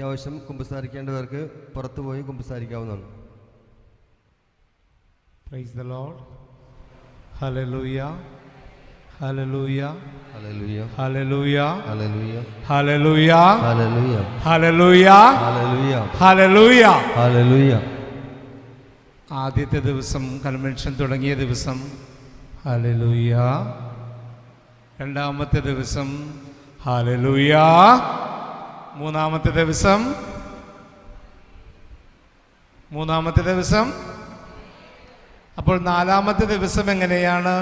അത്യാവശ്യം കുമ്പസാരിക്കേണ്ടവർക്ക് പുറത്തുപോയി കുമ്പസാരിക്കാവുന്നതാണ്. Praise the Lord. Hallelujah. Hallelujah. Hallelujah. Hallelujah. Hallelujah. Hallelujah. Hallelujah. Hallelujah. Hallelujah. Hallelujah. Hallelujah. ആദ്യത്തെ ദിവസം convention തുടങ്ങിയ ദിവസം ഹല്ലേലൂയ. രണ്ടാമത്തെ ദിവസം ഹല്ലേലൂയ. മൂന്നാമത്തെ ദിവസം അപ്പോൾ നാലാമത്തെ ദിവസം എങ്ങനെയാണ്?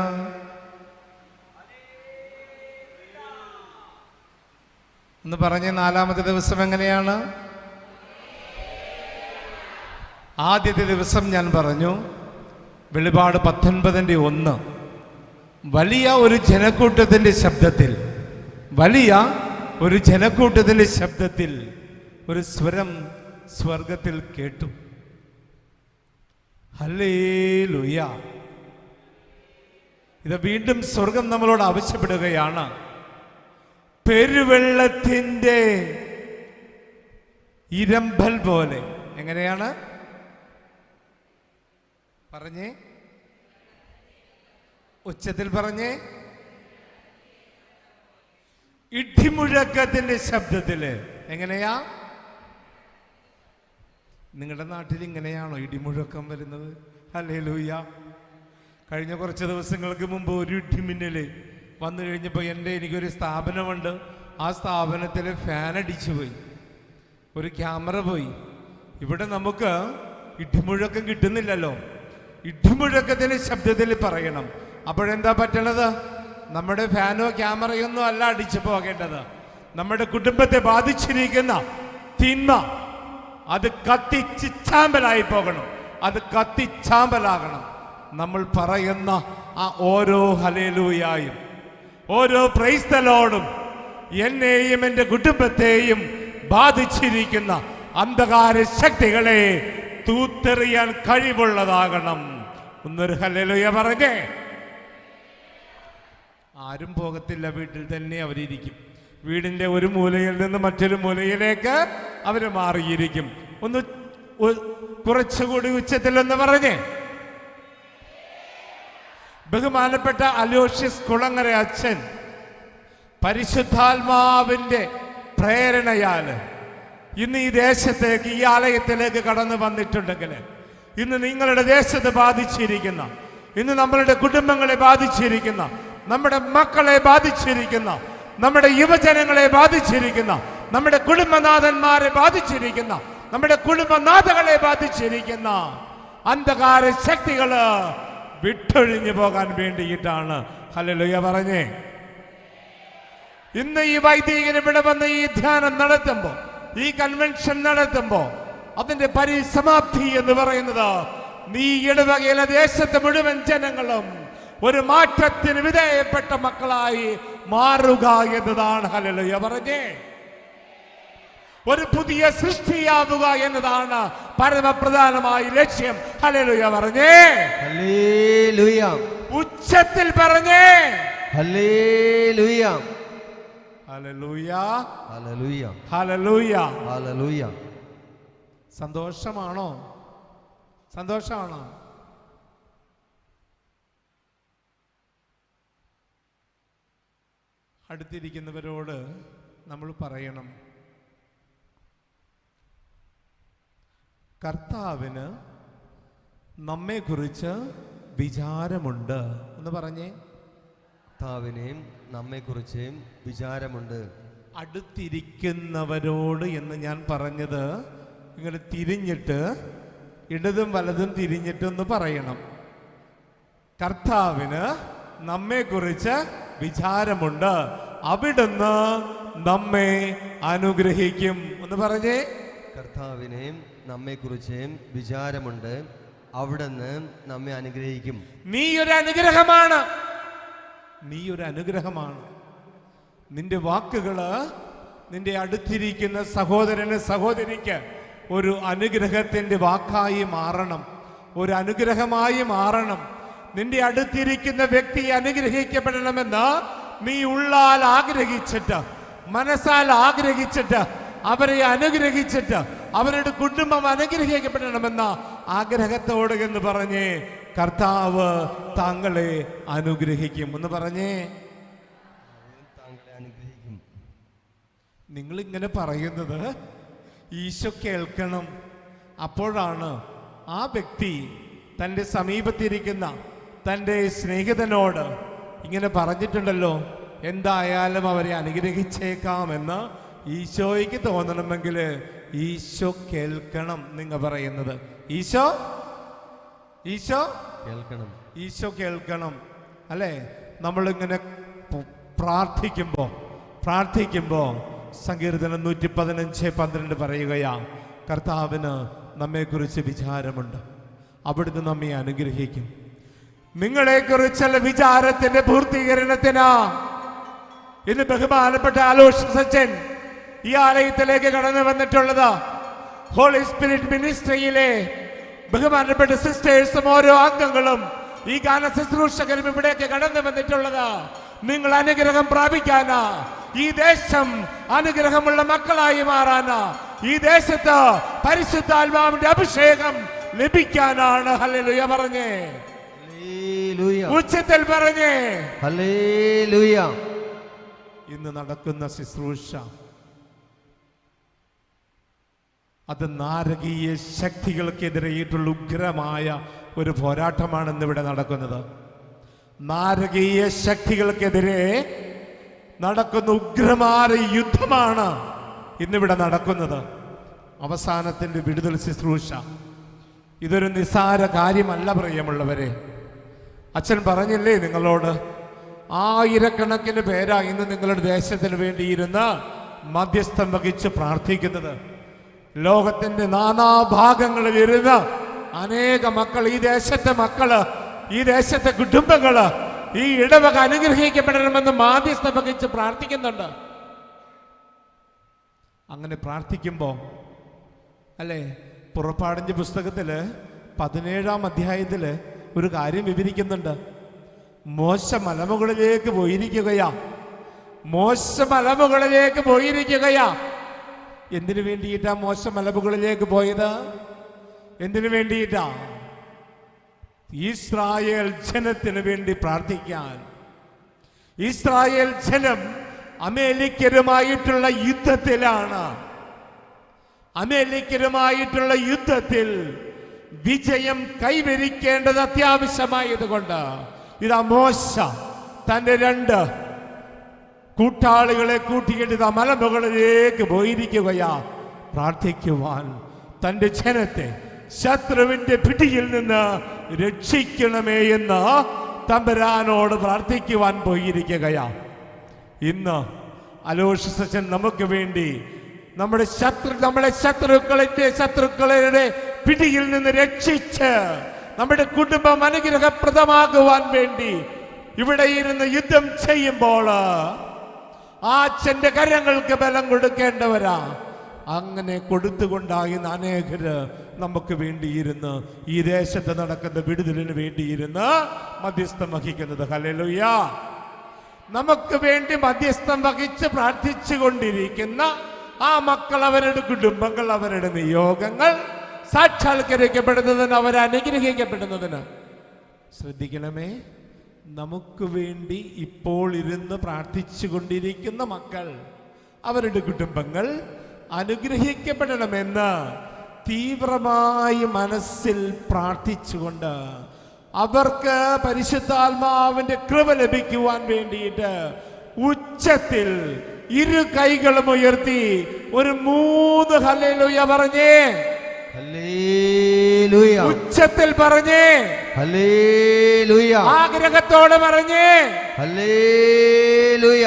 ഒന്ന് പറഞ്ഞേ, നാലാമത്തെ ദിവസം എങ്ങനെയാണ്? ആദ്യത്തെ ദിവസം ഞാൻ പറഞ്ഞു വെളിപാട് 19:1 വലിയ ഒരു ജനക്കൂട്ടത്തിൻ്റെ ശബ്ദത്തിൽ ഒരു സ്വരം സ്വർഗത്തിൽ കേട്ടു. ഹല്ലേലൂയ. ഇത് വീണ്ടും സ്വർഗം നമ്മളോട് ആവശ്യപ്പെടുകയാണ്. പെരുവെള്ളത്തിൻ്റെ ഇരമ്പൽ പോലെ. എങ്ങനെയാണ് പറഞ്ഞേ? ഉച്ചത്തിൽ പറഞ്ഞേ. ഇടിമുഴക്കത്തിന്റെ ശബ്ദത്തില്. എങ്ങനെയാ? നിങ്ങളുടെ നാട്ടിൽ ഇങ്ങനെയാണോ ഇടിമുഴക്കം വരുന്നത്? ഹല്ലേലൂയ. കഴിഞ്ഞ കുറച്ച് ദിവസങ്ങൾക്ക് മുമ്പ് ഒരു ഇടിമിന്നല് വന്നു കഴിഞ്ഞപ്പോൾ എനിക്കൊരു സ്ഥാപനമുണ്ട്. ആ സ്ഥാപനത്തിൽ ഫാൻ അടിച്ചു പോയി, ഒരു ക്യാമറ പോയി. ഇവിടെ നമുക്ക് ഇടിമുഴക്കം കിട്ടുന്നില്ലല്ലോ. ഇടിമുഴക്കത്തിന്റെ ശബ്ദത്തിൽ പറയണം. അപ്പോഴെന്താ പറ്റണത്? നമ്മുടെ ഫാനോ ക്യാമറയൊന്നും അല്ല അടിച്ചു പോകേണ്ടത്. നമ്മുടെ കുടുംബത്തെ ബാധിച്ചിരിക്കുന്ന തിന്മ അത് കത്തിച്ചാമ്പലായി പോകണം. അത് കത്തിച്ചാമ്പലാകണം. നമ്മൾ പറയുന്ന ആ ഓരോ ഹല്ലേലൂയായും ഓരോ പ്രൈസ് ദി ലോർഡും എന്നെയും എൻ്റെ കുടുംബത്തെയും ബാധിച്ചിരിക്കുന്ന അന്ധകാര ശക്തികളെ തൂത്തെറിയാൻ കഴിവുള്ളതാകണം. ഒന്നൊരു ഹല്ലേലൂയ പറഞ്ഞേ. ആരും പോകത്തില്ല, വീട്ടിൽ തന്നെ അവരിയ്ക്കും. വീടിൻ്റെ ഒരു മൂലയിൽ നിന്ന് മറ്റൊരു മൂലയിലേക്ക് അവർ മാറിയിരിക്കും. ഒന്ന് കുറച്ചുകൂടി ഉച്ചത്തിലൊന്ന് പറഞ്ഞേ. ബഹുമാനപ്പെട്ട അലോഷ്യസ് കുളങ്ങര അച്ഛൻ പരിശുദ്ധാത്മാവിൻ്റെ പ്രേരണയാൽ ഇന്ന് ഈ ദേശത്തേക്ക്, ഈ ആലയത്തിലേക്ക് കടന്നു വന്നിട്ടുണ്ടെങ്കിൽ, ഇന്ന് നിങ്ങളുടെ ദേശത്ത് ബാധിച്ചിരിക്കുന്ന, ഇന്ന് നമ്മളുടെ കുടുംബങ്ങളെ ബാധിച്ചിരിക്കുന്ന, നമ്മുടെ മക്കളെ ബാധിച്ചിരിക്കുന്ന, നമ്മുടെ യുവജനങ്ങളെ ബാധിച്ചിരിക്കുന്ന, നമ്മുടെ കുടുംബനാഥന്മാരെ ബാധിച്ചിരിക്കുന്ന, നമ്മുടെ കുടുംബനാഥകളെ ബാധിച്ചിരിക്കുന്ന അന്ധകാര ശക്തികള് വിട്ടൊഴിഞ്ഞു പോകാൻ വേണ്ടിയിട്ടാണ് ഹല്ലേലൂയ പറഞ്ഞേ. ഇന്ന് ഈ വൈദികൻ ഇവിടെ വന്ന് ഈ ധ്യാനം നടത്തുമ്പോൾ, ഈ കൺവെൻഷൻ നടത്തുമ്പോൾ അതിന്റെ പരിസമാപ്തി എന്ന് പറയുന്നത് നീ ഇടവകയിലെ ദേശത്തെ മുഴുവൻ ജനങ്ങളും ഒരു മാറ്റത്തിന് വിധേയപ്പെട്ട മക്കളായി മാറുക എന്നതാണ് ഹല്ലേലൂയ പറഞ്ഞേ. ഒരു പുതിയ സൃഷ്ടിയാവുക എന്നതാണ് പരമപ്രധാനമായ ലക്ഷ്യം. ഹല്ലേലൂയ പറഞ്ഞേ. ഹല്ലേലൂയ. ഉച്ചത്തിൽ പറഞ്ഞേ. ഹല്ലേലൂയ. ഹല്ലേലൂയ. ഹല്ലേലൂയ. ഹല്ലേലൂയ. ഹല്ലേലൂയ. സന്തോഷമാണോ? സന്തോഷമാണോ? അടുത്തിരിക്കുന്നവരോട് നമ്മൾ പറയണം, കർത്താവിന് നമ്മെക്കുറിച്ച് വിചാരമുണ്ട് എന്ന് പറഞ്ഞേ. കർത്താവിനെയും നമ്മെക്കുറിച്ച് വിചാരമുണ്ട്. അടുത്തിരിക്കുന്നവരോട് എന്ന് ഞാൻ പറഞ്ഞത് ഇങ്ങനെ തിരിഞ്ഞിട്ട്, ഇടതും വലതും തിരിഞ്ഞിട്ടൊന്ന് പറയണം. കർത്താവിന് നമ്മെക്കുറിച്ച് വിചാരമുണ്ട്, അവിടുന്ന് നമ്മെ അനുഗ്രഹിക്കും എന്ന് പറഞ്ഞേ. കർത്താവിനെയും നമ്മെക്കുറിച്ച് വിചാരമുണ്ട്, അവിടുന്ന് നമ്മെ അനുഗ്രഹിക്കും. നീ ഒരു അനുഗ്രഹമാണ്. നീ ഒരു അനുഗ്രഹമാണ്. നിന്റെ വാക്കുകള് നിന്റെ അടുത്തിരിക്കുന്ന സഹോദരന് സഹോദരിക്ക് ഒരു അനുഗ്രഹത്തിന്റെ വാക്കായി മാറണം, ഒരു അനുഗ്രഹമായി മാറണം. നിന്റെ അടുത്തിരിക്കുന്ന വ്യക്തി അനുഗ്രഹിക്കപ്പെടണമെന്ന് നീ ഉള്ളാൽ ആഗ്രഹിച്ചിട്ട്, മനസ്സാൽ ആഗ്രഹിച്ചിട്ട് അവരെ അനുഗ്രഹിച്ചിട്ട് അവരുടെ കുടുംബം അനുഗ്രഹിക്കപ്പെടണമെന്ന ആഗ്രഹത്തോട് എന്ന് പറഞ്ഞ് കർത്താവ് താങ്കളെ അനുഗ്രഹിക്കും എന്ന് പറഞ്ഞേ. താങ്കളെ അനുഗ്രഹിക്കും. നിങ്ങൾ ഇങ്ങനെ പറയുന്നത് ഈശോ കേൾക്കണം. അപ്പോഴാണ് ആ വ്യക്തി തൻ്റെ സമീപത്തിരിക്കുന്ന തൻ്റെ സ്നേഹിതനോട് ഇങ്ങനെ പറഞ്ഞിട്ടുണ്ടല്ലോ, എന്തായാലും അവരെ അനുഗ്രഹിച്ചേക്കാമെന്ന് ഈശോയ്ക്ക് തോന്നണമെങ്കിൽ ഈശോ കേൾക്കണം. നിങ്ങൾ പറയുന്നത് ഈശോ ഈശോ കേൾക്കണം, ഈശോ കേൾക്കണം അല്ലേ? നമ്മളിങ്ങനെ പ്രാർത്ഥിക്കുമ്പോൾ സങ്കീർത്തനം 115:12 പറയുകയാ, കർത്താവിന് നമ്മെക്കുറിച്ച് വിചാരമുണ്ട്, അവിടുന്ന് നമ്മെ അനുഗ്രഹിക്കും. നിങ്ങളെക്കുറിച്ചുള്ള വിചാരത്തിന്റെ പൂർത്തീകരണത്തിനാ ഇന്ന് ബഹുമാനപ്പെട്ട അലോഷ്യസ് അച്ഛൻ ഈ ആലയത്തിലേക്ക് കടന്നു വന്നിട്ടുള്ളത്. ഹോളി സ്പിരിറ്റ് മിനിസ്ട്രിയിലെ ബഹുമാനപ്പെട്ട സിസ്റ്റേഴ്സും ഓരോ അംഗങ്ങളും ഈ ഗാന ശുശ്രൂഷകരും ഇവിടേക്ക് കടന്നു വന്നിട്ടുള്ളത് നിങ്ങൾ അനുഗ്രഹം പ്രാപിക്കാനാ, ഈ ദേശം അനുഗ്രഹമുള്ള മക്കളായി മാറാനാ, ഈ ദേശത്ത് പരിശുദ്ധാത്മാവിന്റെ അഭിഷേകം ലഭിക്കാനാണ്. ഹല്ലേലൂയ പറഞ്ഞേ, ഉച്ചത്തിൽ പറഞ്ഞേ ഹല്ലേലൂയ. ഇന്ന് നടക്കുന്ന ശുശ്രൂഷ അത് നാരകീയ ശക്തികൾക്കെതിരെയിട്ടുള്ള ഉഗ്രമായ ഒരു പോരാട്ടമാണ് ഇന്നിവിടെ നടക്കുന്നത്. നാരകീയ ശക്തികൾക്കെതിരെ നടക്കുന്ന ഉഗ്രമായ യുദ്ധമാണ് ഇന്നിവിടെ നടക്കുന്നത്. അവസാനത്തിന്റെ വിടുതൽ ശുശ്രൂഷ ഇതൊരു നിസ്സാര കാര്യമല്ല പ്രിയമുള്ളവരെ. അച്ഛൻ പറഞ്ഞില്ലേ നിങ്ങളോട്, ആയിരക്കണക്കിന് പേരാ ഇന്ന് നിങ്ങളുടെ ദേശത്തിന് വേണ്ടിയിരുന്ന് മധ്യസ്ഥം വഹിച്ച് പ്രാർത്ഥിക്കുന്നത്. ലോകത്തിന്റെ നാനാഭാഗങ്ങളിൽ ഇരുന്ന് അനേക മക്കൾ, ഈ ദേശത്തെ മക്കള്, ഈ ദേശത്തെ കുടുംബങ്ങള് ഈ ഇടവക അനുഗ്രഹിക്കപ്പെടണമെന്ന് മാധ്യസ്ഥം വഹിച്ച് പ്രാർത്ഥിക്കുന്നുണ്ട്. അങ്ങനെ പ്രാർത്ഥിക്കുമ്പോ അല്ലേ, പുറപ്പാടിന്റെ പുസ്തകത്തില് 17-ാം അധ്യായത്തില് ഒരു കാര്യം വിവരിക്കുന്നുണ്ട്. മോശ മലമുകളിലേക്ക് പോയിരിക്കുകയാ. എന്തിനു വേണ്ടിയിട്ടാ മോശ മലമുകളിലേക്ക് പോയത്? എന്തിനു വേണ്ടിയിട്ടാ? ഇസ്രായേൽ ജനത്തിന് വേണ്ടി പ്രാർത്ഥിക്കാൻ. ഇസ്രായേൽ ജനം അമേലിക്കരുമായിട്ടുള്ള യുദ്ധത്തിലാണ്. അമേലിക്കരുമായിട്ടുള്ള യുദ്ധത്തിൽ വിജയം കൈവരിക്കേണ്ടത് അത്യാവശ്യമായതുകൊണ്ട് ഇതാ മോശ തന്റെ 2 കൂട്ടാളികളെ കൂട്ടിയിട്ട് ഇതാ മലമുകളിലേക്ക് പോയിരിക്കുകയാ പ്രാർത്ഥിക്കുവാൻ. തന്റെ ജനത്തെ ശത്രുവിന്റെ പിടിയിൽ നിന്ന് രക്ഷിക്കണമേ എന്ന് തമ്പുരാനോട് പ്രാർത്ഥിക്കുവാൻ പോയിരിക്കുകയാ. ഇന്ന് അലോഷ്യസ് അച്ഛൻ നമുക്ക് വേണ്ടി നമ്മളെ ശത്രുക്കളുടെ പിടിയിൽ നിന്ന് രക്ഷിച്ച് നമ്മുടെ കുടുംബം അനുഗ്രഹപ്രദമാകുവാൻ വേണ്ടി ഇവിടെ ഇരുന്ന് യുദ്ധം ചെയ്യുമ്പോൾ ആ അച്ഛന്റെ കരങ്ങൾക്ക് ബലം കൊടുക്കേണ്ടവരാ. അങ്ങനെ കൊടുത്തുകൊണ്ടായി അനേകര് നമുക്ക് വേണ്ടിയിരുന്ന് ഈ ദേശത്ത് നടക്കുന്ന വിടുതലിന് വേണ്ടിയിരുന്ന് മധ്യസ്ഥം വഹിക്കുന്നത്. ഹല്ലേലൂയ. നമുക്ക് വേണ്ടി മധ്യസ്ഥം വഹിച്ച് പ്രാർത്ഥിച്ചു കൊണ്ടിരിക്കുന്ന ആ മക്കൾ, അവരുടെ കുടുംബങ്ങൾ, അവരുടെ നിയോഗങ്ങൾ സാക്ഷാത്കരിക്കപ്പെടുന്നതിന്, അവരനുഗ്രഹിക്കപ്പെടുന്നതിന് ശ്രദ്ധിക്കണമേ. നമുക്ക് വേണ്ടി ഇപ്പോൾ ഇരുന്ന് പ്രാർത്ഥിച്ചു കൊണ്ടിരിക്കുന്ന മക്കൾ, അവരുടെ കുടുംബങ്ങൾ അനുഗ്രഹിക്കപ്പെടണമെന്ന് തീവ്രമായി മനസ്സിൽ പ്രാർത്ഥിച്ചുകൊണ്ട് അവർക്ക് പരിശുദ്ധാത്മാവിന്റെ കൃപ ലഭിക്കുവാൻ വേണ്ടിയിട്ട് ഉച്ചത്തിൽ 2 കൈകളും ഉയർത്തി ഒരു 3 ഹല്ലേലൂയ പറഞ്ഞേ. ഹല്ലേലൂയ. ഉച്ചത്തിൽ പറഞ്ഞേ ഹല്ലേലൂയ. ആഗ്രഹത്തോടെ പറഞ്ഞേ ഹല്ലേലൂയ.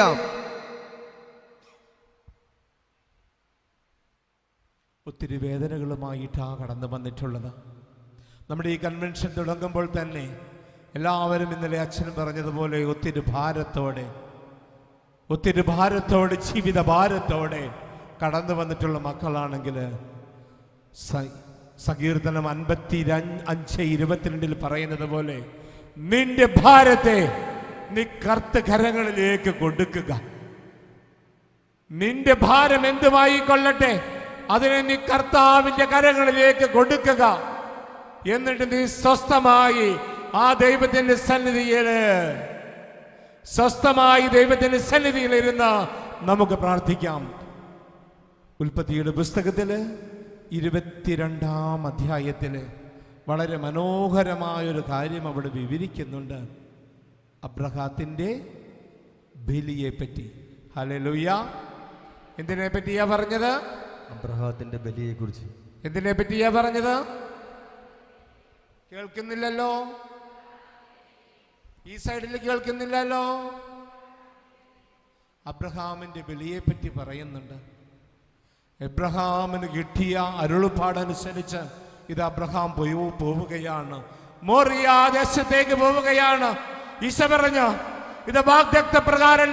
ഒത്തിരി വേദനകളുമായിട്ടാണ് കടന്നു വന്നിട്ടുള്ളത്. നമ്മുടെ ഈ കൺവെൻഷൻ തുടങ്ങുമ്പോൾ തന്നെ എല്ലാവരും ഇന്നലെ അച്ഛൻ പറഞ്ഞതുപോലെ ഒത്തിരി ഭാരത്തോടെ ജീവിത ഭാരത്തോടെ കടന്നു വന്നിട്ടുള്ള മക്കളാണെങ്കിൽ സങ്കീർത്തനം 55:22 പറയുന്നത് പോലെ നിന്റെ ഭാരത്തെ നീ കർത്ത കരങ്ങളിലേക്ക് കൊടുക്കുക. നിന്റെ ഭാരം എന്തുമായി കൊള്ളട്ടെ, അതിനെ നീ കർത്താവിന്റെ കരങ്ങളിലേക്ക് കൊടുക്കുക. എന്നിട്ട് നീ സ്വസ്ഥമായി ആ ദൈവത്തിന്റെ സന്നിധിയിൽ ഇരുന്ന് നമുക്ക് പ്രാർത്ഥിക്കാം. ഉൽപ്പത്തിയുടെ പുസ്തകത്തില് 22-ാം അധ്യായത്തില് വളരെ മനോഹരമായൊരു കാര്യം അവിടെ വിവരിക്കുന്നുണ്ട്. അബ്രഹാത്തിന്റെ ബലിയെ പറ്റി. ഹല്ലേലൂയ. എന്തിനെ പറ്റിയാ പറഞ്ഞത്? അബ്രഹാത്തിന്റെ ബലിയെ കുറിച്ച്. എന്തിനെ പറ്റിയാ പറഞ്ഞത്? കേൾക്കുന്നില്ലല്ലോ, ഈ സൈഡിൽ കേൾക്കുന്നില്ലല്ലോ. അബ്രഹാമിന്റെ ബലിയെ പറ്റി പറയുന്നുണ്ട്. എബ്രഹാമിന് കിട്ടിയ അരുളപ്പാടനുസരിച്ച് ഇത് അബ്രഹാം പോവുകയാണ്, മോറിയ ദേശത്തേക്ക് പോവുകയാണ്. ഈശോ പറഞ്ഞു, ഇത് വാഗ്ദത്തപ്രകാരം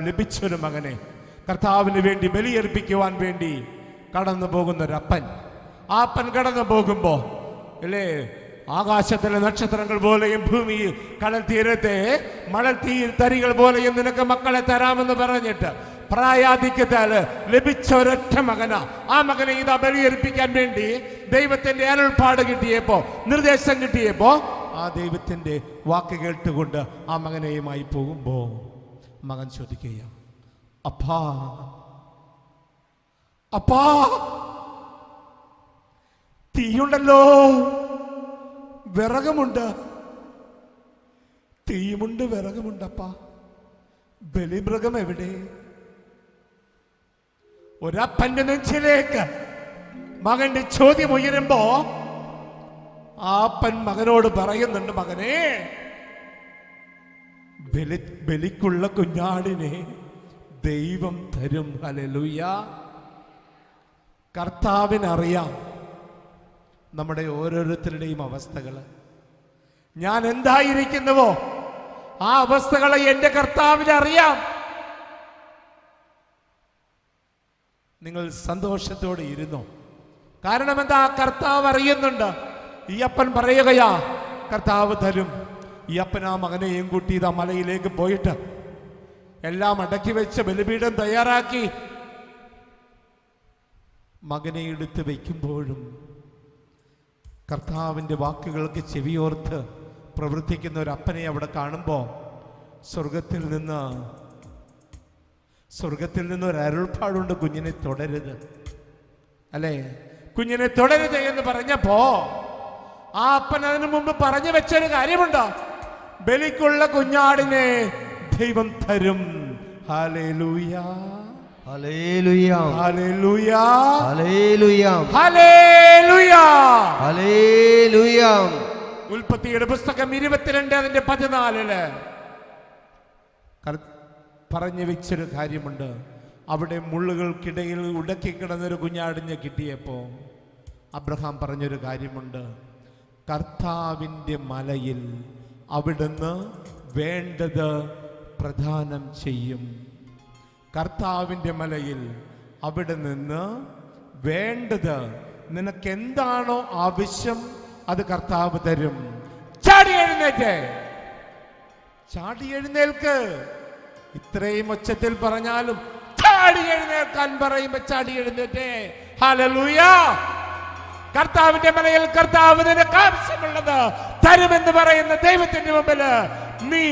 ലഭിച്ചൊരു മകനെ കർത്താവിന് വേണ്ടി ബലിയർപ്പിക്കുവാൻ വേണ്ടി കടന്നു പോകുന്ന ഒരു അപ്പൻ. ആ അപ്പൻ കടന്നു പോകുമ്പോ അല്ലേ, ആകാശത്തിലെ നക്ഷത്രങ്ങൾ പോലെയും ഭൂമിയിൽ കടൽ തീരത്തെ മണൽ തരികൾ പോലെയും നിനക്ക് മക്കളെ തരാമെന്ന് പറഞ്ഞിട്ട് പ്രായാധിക്യത്താൽ ലഭിച്ച ഒരൊറ്റ മകനാ. ആ മകനെ ഇതാ ബലിയർപ്പിക്കാൻ വേണ്ടി ദൈവത്തിന്റെ അരുൾപ്പാട് കിട്ടിയപ്പോ, നിർദ്ദേശം കിട്ടിയപ്പോ, ആ ദൈവത്തിന്റെ വാക്ക് കേട്ടുകൊണ്ട് ആ മകനെയുമായി പോകുമ്പോ മകൻ ചോദിക്കുക, അപ്പാ അപ്പാ തീയുണ്ടല്ലോ, വിറകുമുണ്ട്, തീയുമുണ്ട്, വിറകുമുണ്ടപ്പാ, ബലിമൃഗം എവിടെ? ഒരപ്പന്റെ നെഞ്ചിലേക്ക് മകന്റെ ചോദ്യം ഉയരുമ്പോ ആ അപ്പൻ മകനോട് പറയുന്നുണ്ട്, മകനെ, ബലിക്കുള്ള കുഞ്ഞാടിനെ ദൈവം തരും. ഹല്ലേലൂയ. കർത്താവിനറിയാം നമ്മുടെ ഓരോരുത്തരുടെയും അവസ്ഥകൾ. ഞാൻ എന്തായിരിക്കുന്നുവോ ആ അവസ്ഥകളെ എന്റെ കർത്താവിന് അറിയാം. നിങ്ങൾ സന്തോഷത്തോടെ ഇരുന്നോ. കാരണം എന്താ? കർത്താവ് അറിയുന്നുണ്ട്. ഈ അപ്പൻ പറയുകയാ, കർത്താവ് തരും. ഈ അപ്പൻ ആ മകനെയും കൂട്ടി ഇതാ മലയിലേക്ക് പോയിട്ട് എല്ലാം അടക്കി വെച്ച് ബലിപീഠം തയ്യാറാക്കി മകനെ എടുത്ത് വയ്ക്കുമ്പോഴും കർത്താവിൻ്റെ വാക്കുകൾക്ക് ചെവിയോർത്ത് പ്രവർത്തിക്കുന്ന ഒരു അപ്പനെ അവിടെ കാണുമ്പോൾ സ്വർഗത്തിൽ നിന്ന് ഒരു അരുൾപ്പാടുണ്ട്, കുഞ്ഞിനെ തുടരുത്, അല്ലേ? കുഞ്ഞിനെ തുടരുത് എന്ന് പറഞ്ഞപ്പോ ആ അപ്പൻ അതിനു മുമ്പ് പറഞ്ഞു വെച്ചൊരു കാര്യമുണ്ട്, ബലിക്കുള്ള കുഞ്ഞാടിനെ ദൈവം തരും. ഹല്ലേലൂയ, ഹല്ലേലൂയ, ഹല്ലേലൂയ, ഹല്ലേലൂയ, ഹല്ലേലൂയ, ഹല്ലേലൂയ. ഉൽപ്പത്തിയുടെ പുസ്തകം 22 അതിന്റെ 14 പറഞ്ഞു വെച്ചൊരു കാര്യമുണ്ട്. അവിടെ മുള്ളുകൾക്കിടയിൽ ഉടക്കിക്കിടന്നൊരു കുഞ്ഞാടിനെ കിട്ടിയപ്പോ അബ്രഹാം പറഞ്ഞൊരു കാര്യമുണ്ട്, കർത്താവിൻ്റെ മലയിൽ അവിടുന്ന് വേണ്ടത് പ്രദാനം ചെയ്യും. കർത്താവിൻ്റെ മലയിൽ അവിടെ നിന്ന് വേണ്ടത്, നിനക്കെന്താണോ ആവശ്യം അത് കർത്താവ് തരും. ചാടി എഴുന്നേൽക്ക്. ഇത്രയും ഒച്ചത്തിൽ പറഞ്ഞാലും ചാടി എഴുന്നേൽക്കാൻ പറയുമ്പോ ചാടി എഴുന്നേറ്റേ. ഹല്ലേലൂയ. കർത്താവിന്റെ മലയിൽ കർത്താവ് നിനക്ക് ആവശ്യമുള്ളത് തരുമെന്ന് പറയുന്ന ദൈവത്തിന്റെ മുമ്പിൽ നീ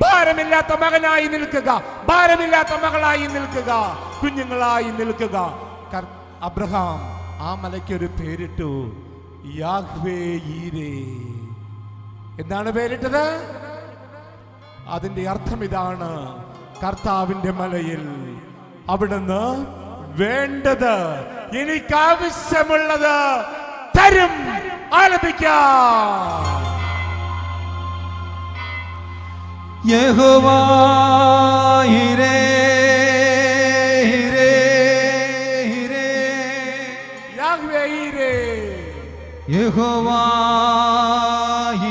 ഭാരമില്ലാത്ത മകനായി നിൽക്കുക, ഭാരമില്ലാത്ത മകളായി നിൽക്കുക, കുഞ്ഞുങ്ങളായി നിൽക്കുക. അബ്രഹാം ആ മലയ്ക്കൊരു പേരിട്ടു, യാഹ്വേ ഈരേ. എന്താണ് പേരിട്ടത്? അതിന്റെ അർത്ഥം ഇതാണ്, കർത്താവിന്റെ മലയിൽ അവിടുന്ന് വേണ്ടത്, എനിക്കാവശ്യമുള്ളത് തരും. ആലപിക്കാം. യഹോവ ഈരേ, ഈരേ, ഈരേ. യാഹ്വേ ഈരേ. യഹോവ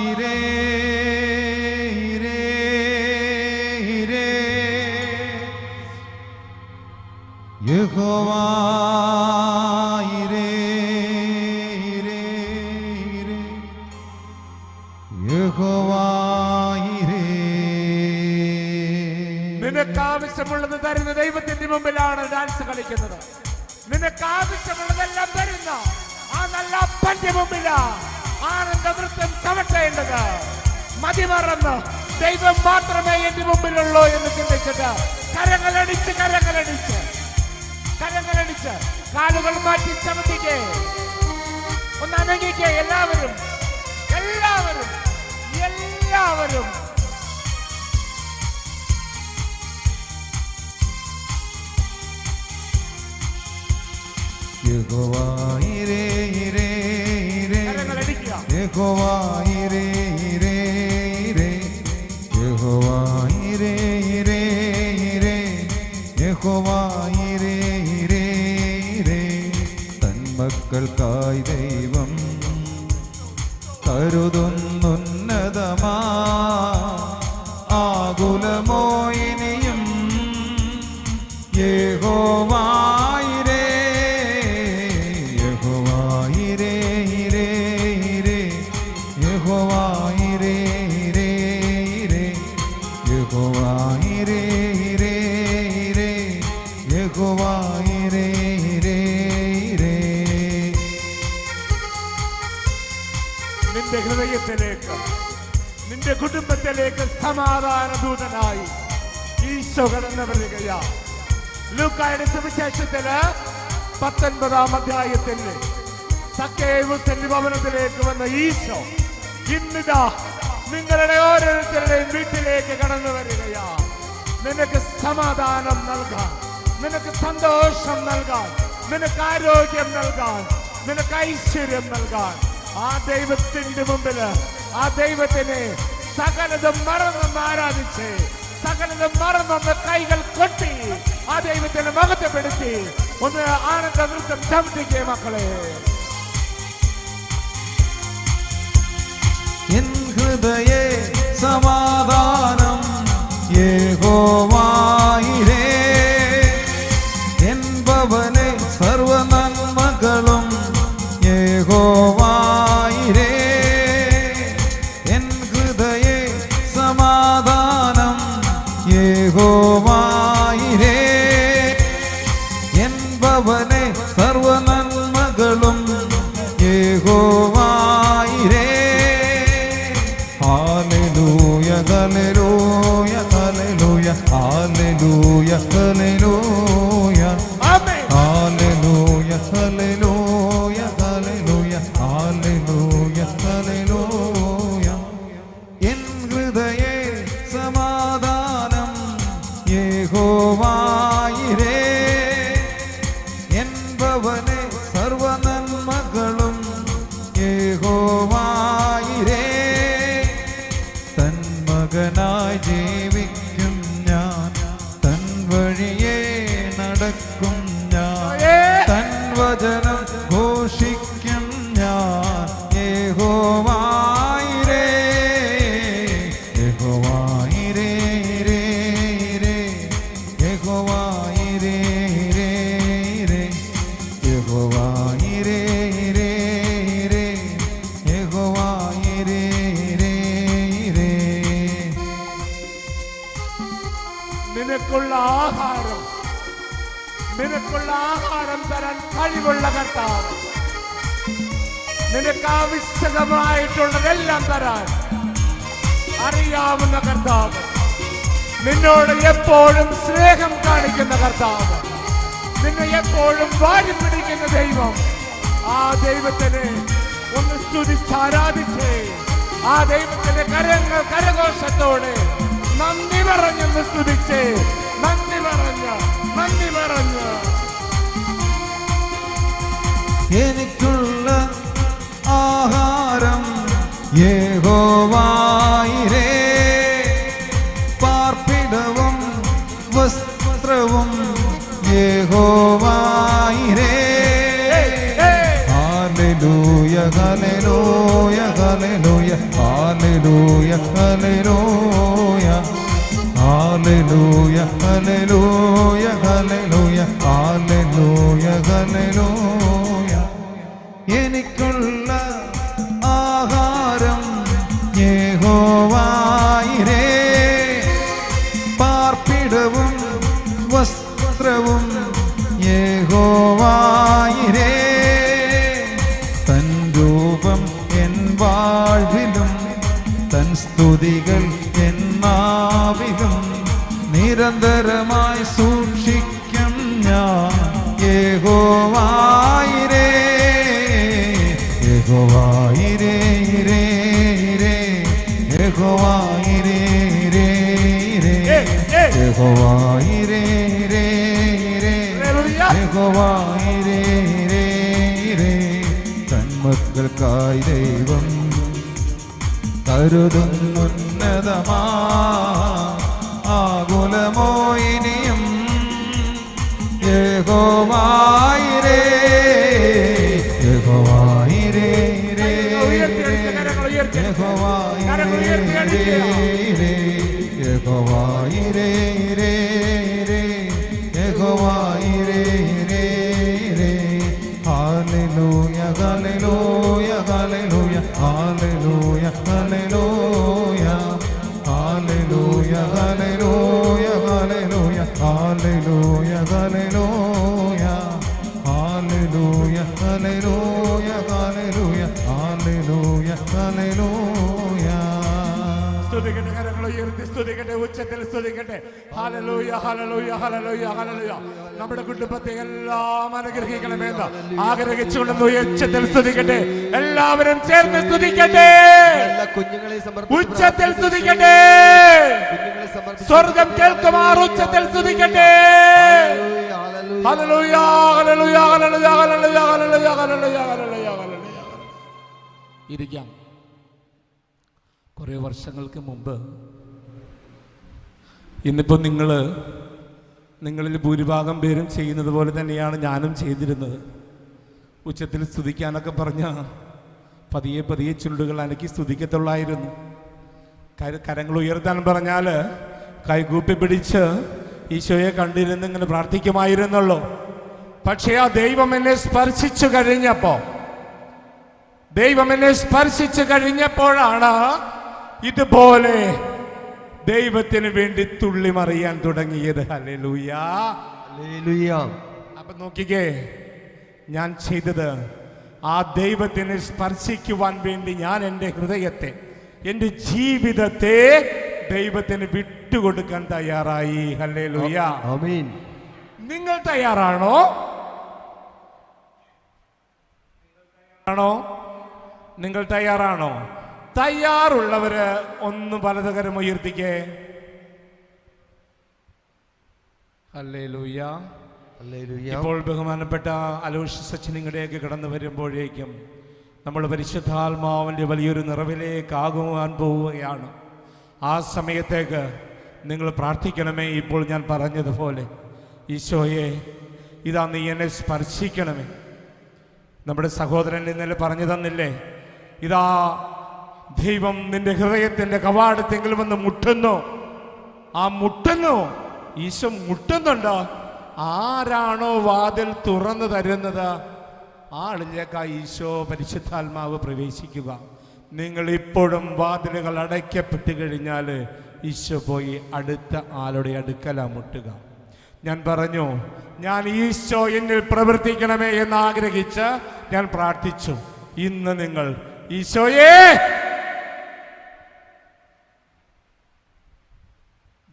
ഈരേ, ഈരേ, ഈരേ. യഹോവ ഈരേ, ഈരേ, ഈരേ. യഹോവ ഈരേ. ആവശ്യമുള്ളത് തരുന്ന ദൈവത്തിന്റെ മുമ്പിലാണ് ഡാൻസ് കളിക്കുന്നത്. നിനക്ക് ആവശ്യമുള്ളതെല്ലാം തരുന്ന ആ നല്ല അപ്പന്റെ മുമ്പിലാ ആനന്ദ നൃത്തം ചവിട്ടേണ്ടത്. മതിമറന്ന് ദൈവം മാത്രമേ എന്റെ മുമ്പിലുള്ളൂ എന്ന് ചിന്തിച്ചിട്ട് കരങ്ങളടിച്ച് കരങ്ങളടിച്ച് കരങ്ങളടിച്ച് കാലുകൾ മാറ്റി ചവിട്ടിക്കേ, ഒന്ന് അനങ്ങിക്കേ. എല്ലാവരും എല്ലാവരും എല്ലാവരും യഹോവ ഇരേ ഇരേ ഇരേ, യഹോവ ഇരേ ഇരേ ഇരേ, യഹോവ ഇരേ ഇരേ ഇരേ, യഹോവ ഇരേ ഇരേ ഇരേ. തന്മക്കൾക്കായി ദൈവം കരുതുന്നുന്നതമാ ആകുലമോ ഇനിയും യഹോവ നിന്റെ ഹൃദയത്തിലേക്ക് നിന്റെ കുടുംബത്തിലേക്ക് സമാധാന ദൂതനായി ഈശോ കടന്നു വരികയാ. ലൂക്കായുടെ സുവിശേഷത്തില് 19-ാം അധ്യായത്തില് സക്കേവുവിന്റെ ഭവനത്തിലേക്ക് വന്ന ഈശോ ഇന്നിതാ നിങ്ങളുടെ ഓരോരുത്തരുടെയും വീട്ടിലേക്ക് കടന്നു വരികയാ. നിനക്ക് സമാധാനം നൽകാൻ, നിനക്ക് സന്തോഷം നൽകാൻ, നിനക്ക് ആരോഗ്യം നൽകാൻ, നിനക്ക് ഐശ്വര്യം നൽകാൻ ആ ദൈവത്തിന്റെ മുമ്പില് ആ ദൈവത്തിനെ സകലതും മറന്നൊന്ന് ആരാധിച്ച്, സകലതും മറന്നൊന്ന് കൈകൾ കൊട്ടി ആ ദൈവത്തിനെ മഹത്വപ്പെടുത്തി ഒന്ന് ആനന്ദ നൃത്തം ചവിട്ടിക്കേ മക്കളെ. എൻ ഹൃദയേ സമാധാനം യഹോവയിരേ, എൻ ഭവനേ സർവനന്മകളും യഹോവയിരേ, എൻ ഹൃദയേ സമാധാനം യഹോവയിരേ, N ഭവനേ സർവനന്മകളും യഹോവയിരേ. Hallelujah, hallelujah, hallelujah, hallelujah, hallelujah. Amen. Hallelujah, hallelujah, hallelujah, hallelujah, hallelujah. En hൃദയേ സമാധാനം യഹോവയിരേ, എൻ ഭവനേ സർവനന്മകളും യഹോവയിരേ. തന്മകനായി ജീവിക്കും ഞാൻ, തൻ വഴിയേ നടക്കും ഞാൻ, തൻ വചനം ഘോഷിക്കും ഞാൻ യഹോവയിരേ. യഹോവയിരേ ഇരേ ഇരേ, യഹോവയിരേ ഇരേ ഇരേ, യഹോവയിരേ ഇരേ ഇരേ, യഹോവയിരേ ഇരേ ഇരേ. നിനക്കുള്ള ആഹാരം, നിനക്കുള്ള ആഹാരം തരാൻ കഴിവുള്ള കർത്താവ്, നിനക്ക് ആവശ്യകമായിട്ടുള്ളതെല്ലാം തരാൻ അറിയാവുന്ന കർത്താവ്, നിന്നോട് എപ്പോഴും സ്നേഹം കാണിക്കുന്ന കർത്താവ്, നിന്നെ എപ്പോഴും വാരി പിടിക്കുന്ന ദൈവം, ആ ദൈവത്തിനെ ഒന്ന് സ്തുതിച്ചാരാധിച്ചേ. ആ ദൈവത്തിന്റെ കരങ്ങൾ കരഘോഷത്തോടെ നന്ദി പറഞ്ഞൊന്ന് സ്തുതിച്ചേ. നന്ദി പറഞ്ഞ് നന്ദി പറഞ്ഞ് എനിക്കുള്ള ആഹാരം യഹോവയിരേ, പാർപ്പിടവും വസ്ത്രവും യഹോവയിരേ. Hallelujah, hallelujah, hallelujah, hallelujah, hallelujah, hallelujah, hallelujah, hallelujah, hallelujah, hallelujah. എനിക്കുള്ള ആഹാരം യഹോവയിരേ, പാർപ്പിടവും യഹോവായിരേ തൻ രൂപം എൻ വാഴ്വിലും തൻ സ്തുതികൾ എൻ നാവിലും നിരന്തരമായി സൂക്ഷിക്കും ഞാൻ യഹോവായിരേ യഹോവായിരേ ഇരേ ഇരേ യഹോവായിരേ ഇരേ ഇരേ യഹോവായിരേ ഇരേ ഇരേ യഹോവായിരേ ഇരേ ഇരേ തന്മക്കൾക്കായി ദൈവം കരുതുന്നുന്നതമാ ആകുലമോ ഇനിയും യഹോവായിരേ യഹോവായിരേ ഇരേ ഇരേ യഹോവായിരേ ഇരേ ഇരേ യഹോവായിരേ ഇരേ ഇരേ യഹോവായിരേ ഇരേ ഇരേ ഹല്ലേലൂയ ഹല്ലേലൂയ ഹല്ലേലൂയ ഹല്ലേലൂയ ഹല്ലേലൂയ ഹല്ലേലൂയ ഹല്ലേലൂയ ഹല്ലേലൂയ ഹല്ലേലൂയ ഹല്ലേലൂയ ഹല്ലേലൂയ ഹല്ലേലൂയ ഹല്ലേലൂയ ഹല്ലേലൂയ ഹല്ലേലൂയ സ്തുതിക്കട്ടെ, കരങ്ങൾ ഉയർത്തി സ്തുതിക്കട്ടെ, ഉച്ചത്തിൽ സ്തുതിക്കട്ടെ. ഹല്ലേലൂയ ഹല്ലേലൂയ ഹല്ലേലൂയ ഹല്ലേലൂയ. നമ്മുടെ കുടുംബത്തെ എല്ലാം അനുഗ്രഹിക്കണമെന്ന് ആഗ്രഹിച്ചുകൊണ്ട് ഉച്ചത്തിൽ സ്തുതിക്കട്ടെ. എല്ലാവരും ചേർന്ന് സ്തുതിക്കട്ടെ, ഉച്ചത്തിൽ സ്തുതിക്കട്ടെ. സ്വർഗം കേൾക്കുമാർ ഉച്ചത്തിൽ സ്തുതിക്കട്ടെ. ഹല്ലേലൂയ ഹല്ലേലൂയ ഹല്ലേലൂയ ഹല്ലേലൂയ ഹല്ലേലൂയ ഹല്ലേലൂയ ഹല്ലേലൂയ ഹല്ലേലൂയ. ഇരിക്കാം. കുറേ വർഷങ്ങൾക്ക് മുമ്പ്, ഇന്നിപ്പോൾ നിങ്ങളിൽ ഭൂരിഭാഗം പേരും ചെയ്യുന്നത് പോലെ തന്നെയാണ് ഞാനും ചെയ്തിരുന്നത്. ഉച്ചത്തിൽ സ്തുതിക്കാനൊക്കെ പറഞ്ഞ പതിയെ പതിയെ ചുണ്ടുകൾ അനക്കി സ്തുതിക്കത്തുള്ളായിരുന്നു. കരങ്ങൾ ഉയർത്താൻ പറഞ്ഞാൽ കൈകൂപ്പി പിടിച്ച് ഈശോയെ കണ്ടിരുന്ന് ഇങ്ങനെ പ്രാർത്ഥിക്കുമായിരുന്നുള്ളൂ. പക്ഷേ ആ ദൈവം എന്നെ സ്പർശിച്ചു കഴിഞ്ഞപ്പോഴാണ് ഇതുപോലെ ദൈവത്തിന് വേണ്ടി തുള്ളി മറിയാൻ തുടങ്ങിയത്. Hallelujah hallelujah. അപ്പൊ നോക്കിക്കേ, ഞാൻ ചെയ്തത് ആ ദൈവത്തിന് സ്പർശിക്കുവാൻ വേണ്ടി ഞാൻ എൻ്റെ ഹൃദയത്തെ, എൻ്റെ ജീവിതത്തെ ദൈവത്തിന് വിട്ടുകൊടുക്കാൻ തയ്യാറായി. ഹല്ലേലൂയ ആമീൻ. നിങ്ങൾ തയ്യാറാണോ? നിങ്ങൾ തയ്യാറാണോ? തയ്യാറുള്ളവര് ഒന്ന് വലതുകരം ഉയർത്തിക്കേ. Hallelujah hallelujah. ഇപ്പോൾ ബഹുമാനപ്പെട്ട അലോഷ്യസ് അച്ഛനിങ്ങടേക്ക് കടന്നു വരുമ്പോഴേക്കും നമ്മൾ പരിശുദ്ധാത്മാവിൻ്റെ വലിയൊരു നിറവിലേക്കാകുവാൻ പോവുകയാണ്. ആ സമയത്തേക്ക് നിങ്ങൾ പ്രാർത്ഥിക്കണമേ. ഇപ്പോൾ ഞാൻ പറഞ്ഞതുപോലെ, ഈശോയെ, ഇതാ നീ എന്നെ സ്പർശിക്കണമേ. നമ്മുടെ സഹോദരൻ ഇന്നലെ പറഞ്ഞു തന്നില്ലേ, ഇതാ ദൈവം നിന്റെ ഹൃദയത്തിന്റെ കവാടത്തെങ്കിൽ വന്ന് മുട്ടുന്നു. ആ മുട്ടുന്നു, ഈശോ മുട്ടുന്നുണ്ടോ? ആരാണോ വാതിൽ തുറന്നു തരുന്നത്, ആളിലേക്ക് ആ ഈശോ പരിശുദ്ധാത്മാവ് പ്രവേശിക്കുക. നിങ്ങൾ ഇപ്പോഴും വാതിലുകൾ അടയ്ക്കപ്പെട്ട് കഴിഞ്ഞാൽ ഈശോ പോയി അടുത്ത ആളുടെ അടുക്കല മുട്ടുക. ഞാൻ പറഞ്ഞു, ഞാൻ ഈശോ എന്നിൽ പ്രവർത്തിക്കണമേ എന്ന് ആഗ്രഹിച്ച് ഞാൻ പ്രാർത്ഥിച്ചു. ഇന്ന് നിങ്ങൾ ഈശോയെ,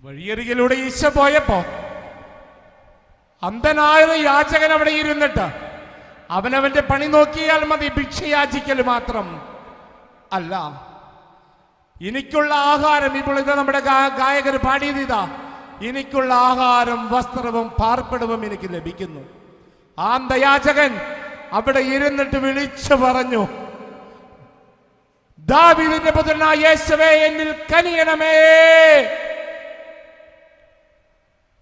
വഴിയരികിലൂടെ ഈശോ പോയപ്പോ അന്ധനായ യാചകൻ അവിടെ ഇരുന്നിട്ട് അവനവന്റെ പണി നോക്കിയാൽ മതി, ഭിക്ഷയാചിക്കൽ മാത്രം അല്ല. എനിക്കുള്ള ആഹാരം, ഇപ്പോൾ ഇത് നമ്മുടെ ഗായകർ പാടിയത്, ഇതാ എനിക്കുള്ള ആഹാരം, വസ്ത്രവും പാർപ്പിടവും എനിക്ക് ലഭിക്കുന്നു. ആ അന്ധയാചകൻ അവിടെ ഇരുന്നിട്ട് വിളിച്ചു പറഞ്ഞു, ദാവീദിന്റെ പുത്രനായ യേശുവേ, എന്നിൽ കനിയണമേ.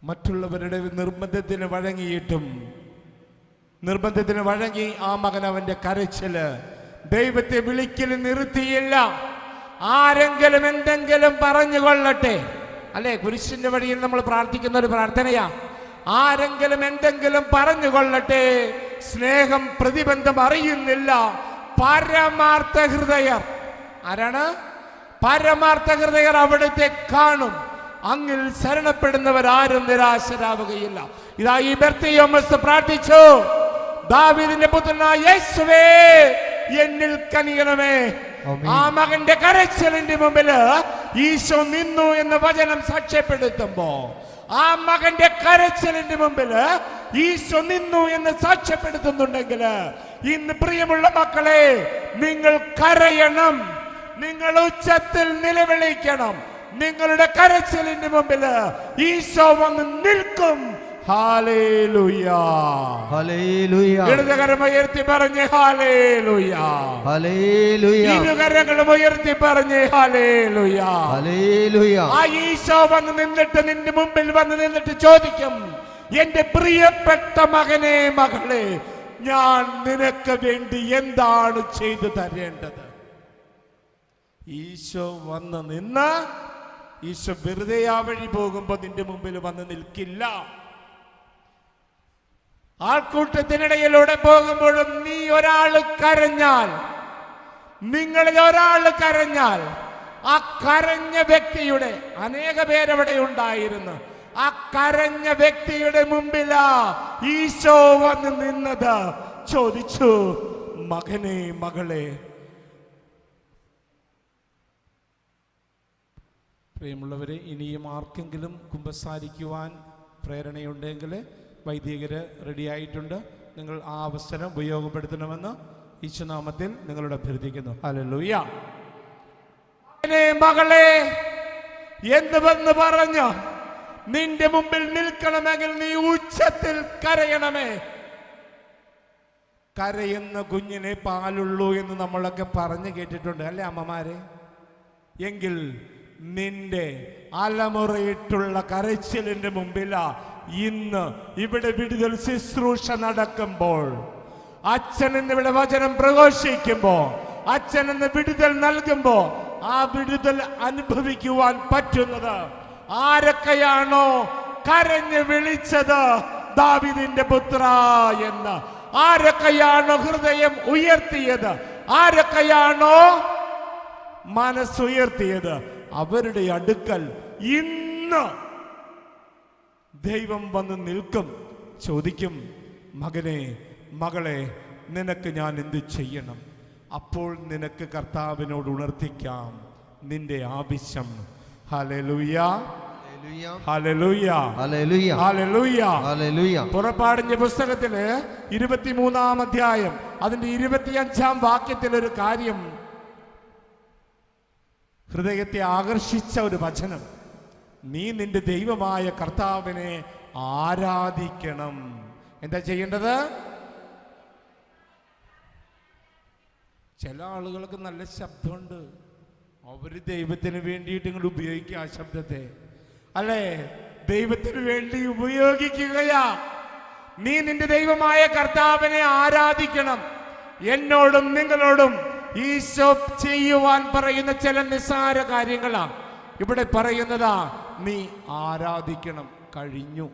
മറ്റുള്ളവരുടെ നിർബന്ധത്തിന് വഴങ്ങി ആ മകൻ അവന്റെ കരച്ചില്, ദൈവത്തെ വിളിക്കൽ നിർത്തിയില്ല. ആരെങ്കിലും എന്തെങ്കിലും പറഞ്ഞുകൊള്ളട്ടെ, അല്ലെ? കുരിശിന്റെ വഴിയിൽ നമ്മൾ പ്രാർത്ഥിക്കുന്ന ഒരു പ്രാർത്ഥനയാ. ആരെങ്കിലും എന്തെങ്കിലും പറഞ്ഞുകൊള്ളട്ടെ, സ്നേഹം പ്രതിബന്ധം അറിയുന്നില്ല. പരമാർത്ഥ ഹൃദയർ ആരാണ്? പരമാർത്ഥ ഹൃദയർ അവിടുത്തെ കാണും. അങ്ങിൽ ശരണപ്പെടുന്നവരാരും നിരാശരാവുകയില്ല. ഇതാ ഈ ബർത്തിയോമസ് പ്രാർത്ഥിച്ചു, ദാവീദിന്റെ പുത്രനായ യേശുവേ എന്നിൽ കനിയണമേ. ആ മകന്റെ കരച്ചിലിന്റെ മുമ്പില് ഈശോ നിന്നു എന്ന വചനം സാക്ഷ്യപ്പെടുത്തുമ്പോ, ആ മകന്റെ കരച്ചിലിന്റെ മുമ്പില് ഈശോ നിന്നു എന്ന് സാക്ഷ്യപ്പെടുത്തുന്നുണ്ടെങ്കിൽ, ഇന്ന് പ്രിയമുള്ള മക്കളെ, നിങ്ങൾ കരയണം, നിങ്ങൾ ഉച്ചത്തിൽ നിലവിളിക്കണം. നിങ്ങളുടെ കരച്ചിലിന്റെ മുമ്പില് ഈശോ വന്ന് നിൽക്കും. Hallelujah, hallelujah. ഇടതുകരം ഉയർത്തി പറഞ്ഞ് ഹല്ലേലൂയ, ഹല്ലേലൂയ. ഇരുകരങ്ങളും ഉയർത്തി പറഞ്ഞ് ഹല്ലേലൂയ, ഹല്ലേലൂയ. ആ ഈശോ വന്ന് നിന്നിട്ട് നിന്റെ മുമ്പിൽ വന്ന് നിന്നിട്ട് ചോദിക്കും, എന്റെ പ്രിയപ്പെട്ട മകനെ, മകളെ, ഞാൻ നിനക്ക് വേണ്ടി എന്താണ് ചെയ്തു തരേണ്ടത്? ഈശോ വന്ന് നിന്ന്, ഈശോ വെറുതെ ആ വഴി പോകുമ്പോ നിന്റെ മുമ്പിൽ വന്ന് നിൽക്കില്ല. ആൾക്കൂട്ടത്തിനിടയിലൂടെ പോകുമ്പോഴും നീ ഒരാൾ കരഞ്ഞാൽ, നിങ്ങളിൽ ഒരാൾ കരഞ്ഞാൽ, ആ കരഞ്ഞ വ്യക്തിയുടെ, അനേക പേരവിടെ ഉണ്ടായിരുന്നു, ആ കരഞ്ഞ വ്യക്തിയുടെ മുമ്പിലാ ഈശോ വന്ന് നിന്നത്. ചോദിച്ചു, മകനെ, മകളെ. പ്രിയമുള്ളവരെ, ഇനിയും ആർക്കെങ്കിലും കുമ്പസാരിക്കുവാൻ പ്രേരണയുണ്ടെങ്കിൽ വൈദികര് റെഡിയായിട്ടുണ്ട്. നിങ്ങൾ ആ അവസരം ഉപയോഗപ്പെടുത്തണമെന്ന് ഈശോനാമത്തിൽ നിങ്ങളോട് അഭ്യർത്ഥിക്കുന്നു. ഹല്ലേലൂയ. മകളെ എന്ന് പറഞ്ഞു നിന്റെ മുമ്പിൽ നിൽക്കണമെങ്കിൽ നീ ഉച്ചത്തിൽ കരയണമേ. കരയുന്ന കുഞ്ഞിനെ പാലുള്ളൂ എന്ന് നമ്മളൊക്കെ പറഞ്ഞു കേട്ടിട്ടുണ്ട്, അല്ലേ അമ്മമാരെ? എങ്കിൽ നിന്റെ അലമുറയിട്ടുള്ള കരച്ചിലിന്റെ മുമ്പിലാ ഇന്ന് ഇവിടെ വിടുതൽ ശുശ്രൂഷ നടക്കുമ്പോൾ, അച്ഛൻ എന്നിവിടെ വചനം പ്രഘോഷിക്കുമ്പോ, അച്ഛൻ എന്ന് വിടുതൽ നൽകുമ്പോ, ആ വിടുതൽ അനുഭവിക്കുവാൻ പറ്റുന്നത് ആരൊക്കെയാണോ കരഞ്ഞ് വിളിച്ചത് ദാവീദിന്റെ പുത്ര എന്ന്, ആരൊക്കെയാണോ ഹൃദയം ഉയർത്തിയത്, ആരൊക്കെയാണോ മനസ്സുയർത്തിയത്, അവരുടെ അടുക്കൽ ഇന്ന് ദൈവം വന്ന് നിൽക്കും. ചോദിക്കും, മകനെ, മകളെ, നിനക്ക് ഞാൻ എന്ത് ചെയ്യണം? അപ്പോൾ നിനക്ക് കർത്താവിനോട് ഉണർത്തിക്കാം നിന്റെ ആവശ്യം. ഹല്ലേലൂയ, ഹല്ലേലൂയ, ഹല്ലേലൂയ, ഹല്ലേലൂയ, ഹല്ലേലൂയ. പുറപ്പാടിന്റെ പുസ്തകത്തില് 23-ാം അധ്യായം അതിന്റെ 25-ാം വാക്യത്തിൽ ഒരു കാര്യം ഹൃദയത്തെ ആകർഷിച്ച ഒരു വചനം. നീ നിന്റെ ദൈവമായ കർത്താവിനെ ആരാധിക്കണം. എന്താ ചെയ്യേണ്ടത്? ചില ആളുകൾക്ക് നല്ല ശബ്ദമുണ്ട്, അവര് ദൈവത്തിന് വേണ്ടിയിട്ട് ഇങ്ങോട്ട് ഉപയോഗിക്കുക ആ ശബ്ദത്തെ, അല്ലേ? ദൈവത്തിന് വേണ്ടി ഉപയോഗിക്കുകയാ. നീ നിന്റെ ദൈവമായ കർത്താവിനെ ആരാധിക്കണം. എന്നോടും നിങ്ങളോടും ഈശോ ചെയ്യുവാൻ പറയുന്ന ചില നിസ്സാര കാര്യങ്ങളാ ഇവിടെ പറയുന്നതാ. നീ ആരാധിക്കണം. കഴിഞ്ഞു,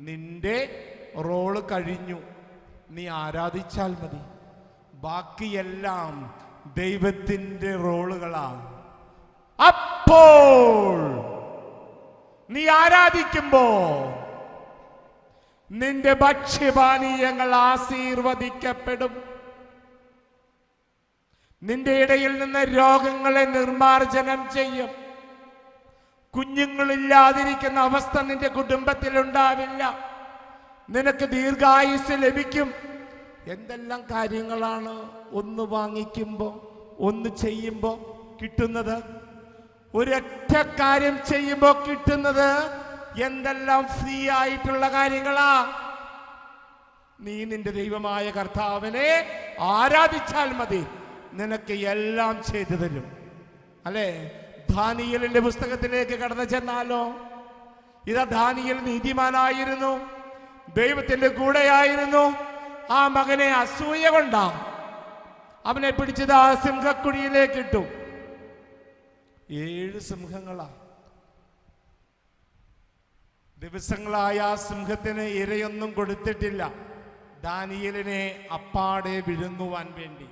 നിന്റെ റോള് കഴിഞ്ഞു. നീ ആരാധിച്ചാൽ മതി. ബാക്കിയെല്ലാം ദൈവത്തിന്റെ റോളുകളാ. അപ്പോൾ നീ ആരാധിക്കുമ്പോ നിന്റെ ഭക്ഷ്യപാനീയങ്ങൾ ആശീർവദിക്കപ്പെടും. നിന്റെ ഇടയിൽ നിന്ന് രോഗങ്ങളെ നിർമാർജനം ചെയ്യും. കുഞ്ഞുങ്ങളില്ലാതിരിക്കുന്ന അവസ്ഥ നിന്റെ കുടുംബത്തിൽ ഉണ്ടാവില്ല. നിനക്ക് ദീർഘായുസ് ലഭിക്കും. എന്തെല്ലാം കാര്യങ്ങളാണ് ഒന്ന് വാങ്ങിക്കുമ്പോ, ഒന്ന് ചെയ്യുമ്പോ കിട്ടുന്നത്? ഒരൊറ്റ കാര്യം ചെയ്യുമ്പോ കിട്ടുന്നത് എന്തെല്ലാം ഫ്രീ ആയിട്ടുള്ള കാര്യങ്ങളാ. നീ നിന്റെ ദൈവമായ കർത്താവിനെ ആരാധിച്ചാൽ മതി, നിനക്ക് എല്ലാം ചെയ്തു തരും, അല്ലേ? ദാനിയേലിന്റെ പുസ്തകത്തിലേക്ക് കടന്നു ചെന്നാലോ, ഇതാ ദാനിയേൽ നീതിമാനായിരുന്നു, ദൈവത്തിന്റെ കൂടെയായിരുന്നു. ആ മകനെ അസൂയ കൊണ്ടാ അവനെ പിടിച്ചത് ആ സിംഹക്കുഴിയിലേക്ക് ഇട്ടു. 7 സിംഹങ്ങളാ. ദിവസങ്ങളായ ആ സിംഹത്തിന് ഇരയൊന്നും കൊടുത്തിട്ടില്ല, ദാനിയേലിനെ അപ്പാടെ വിഴുങ്ങുവാൻ വേണ്ടി.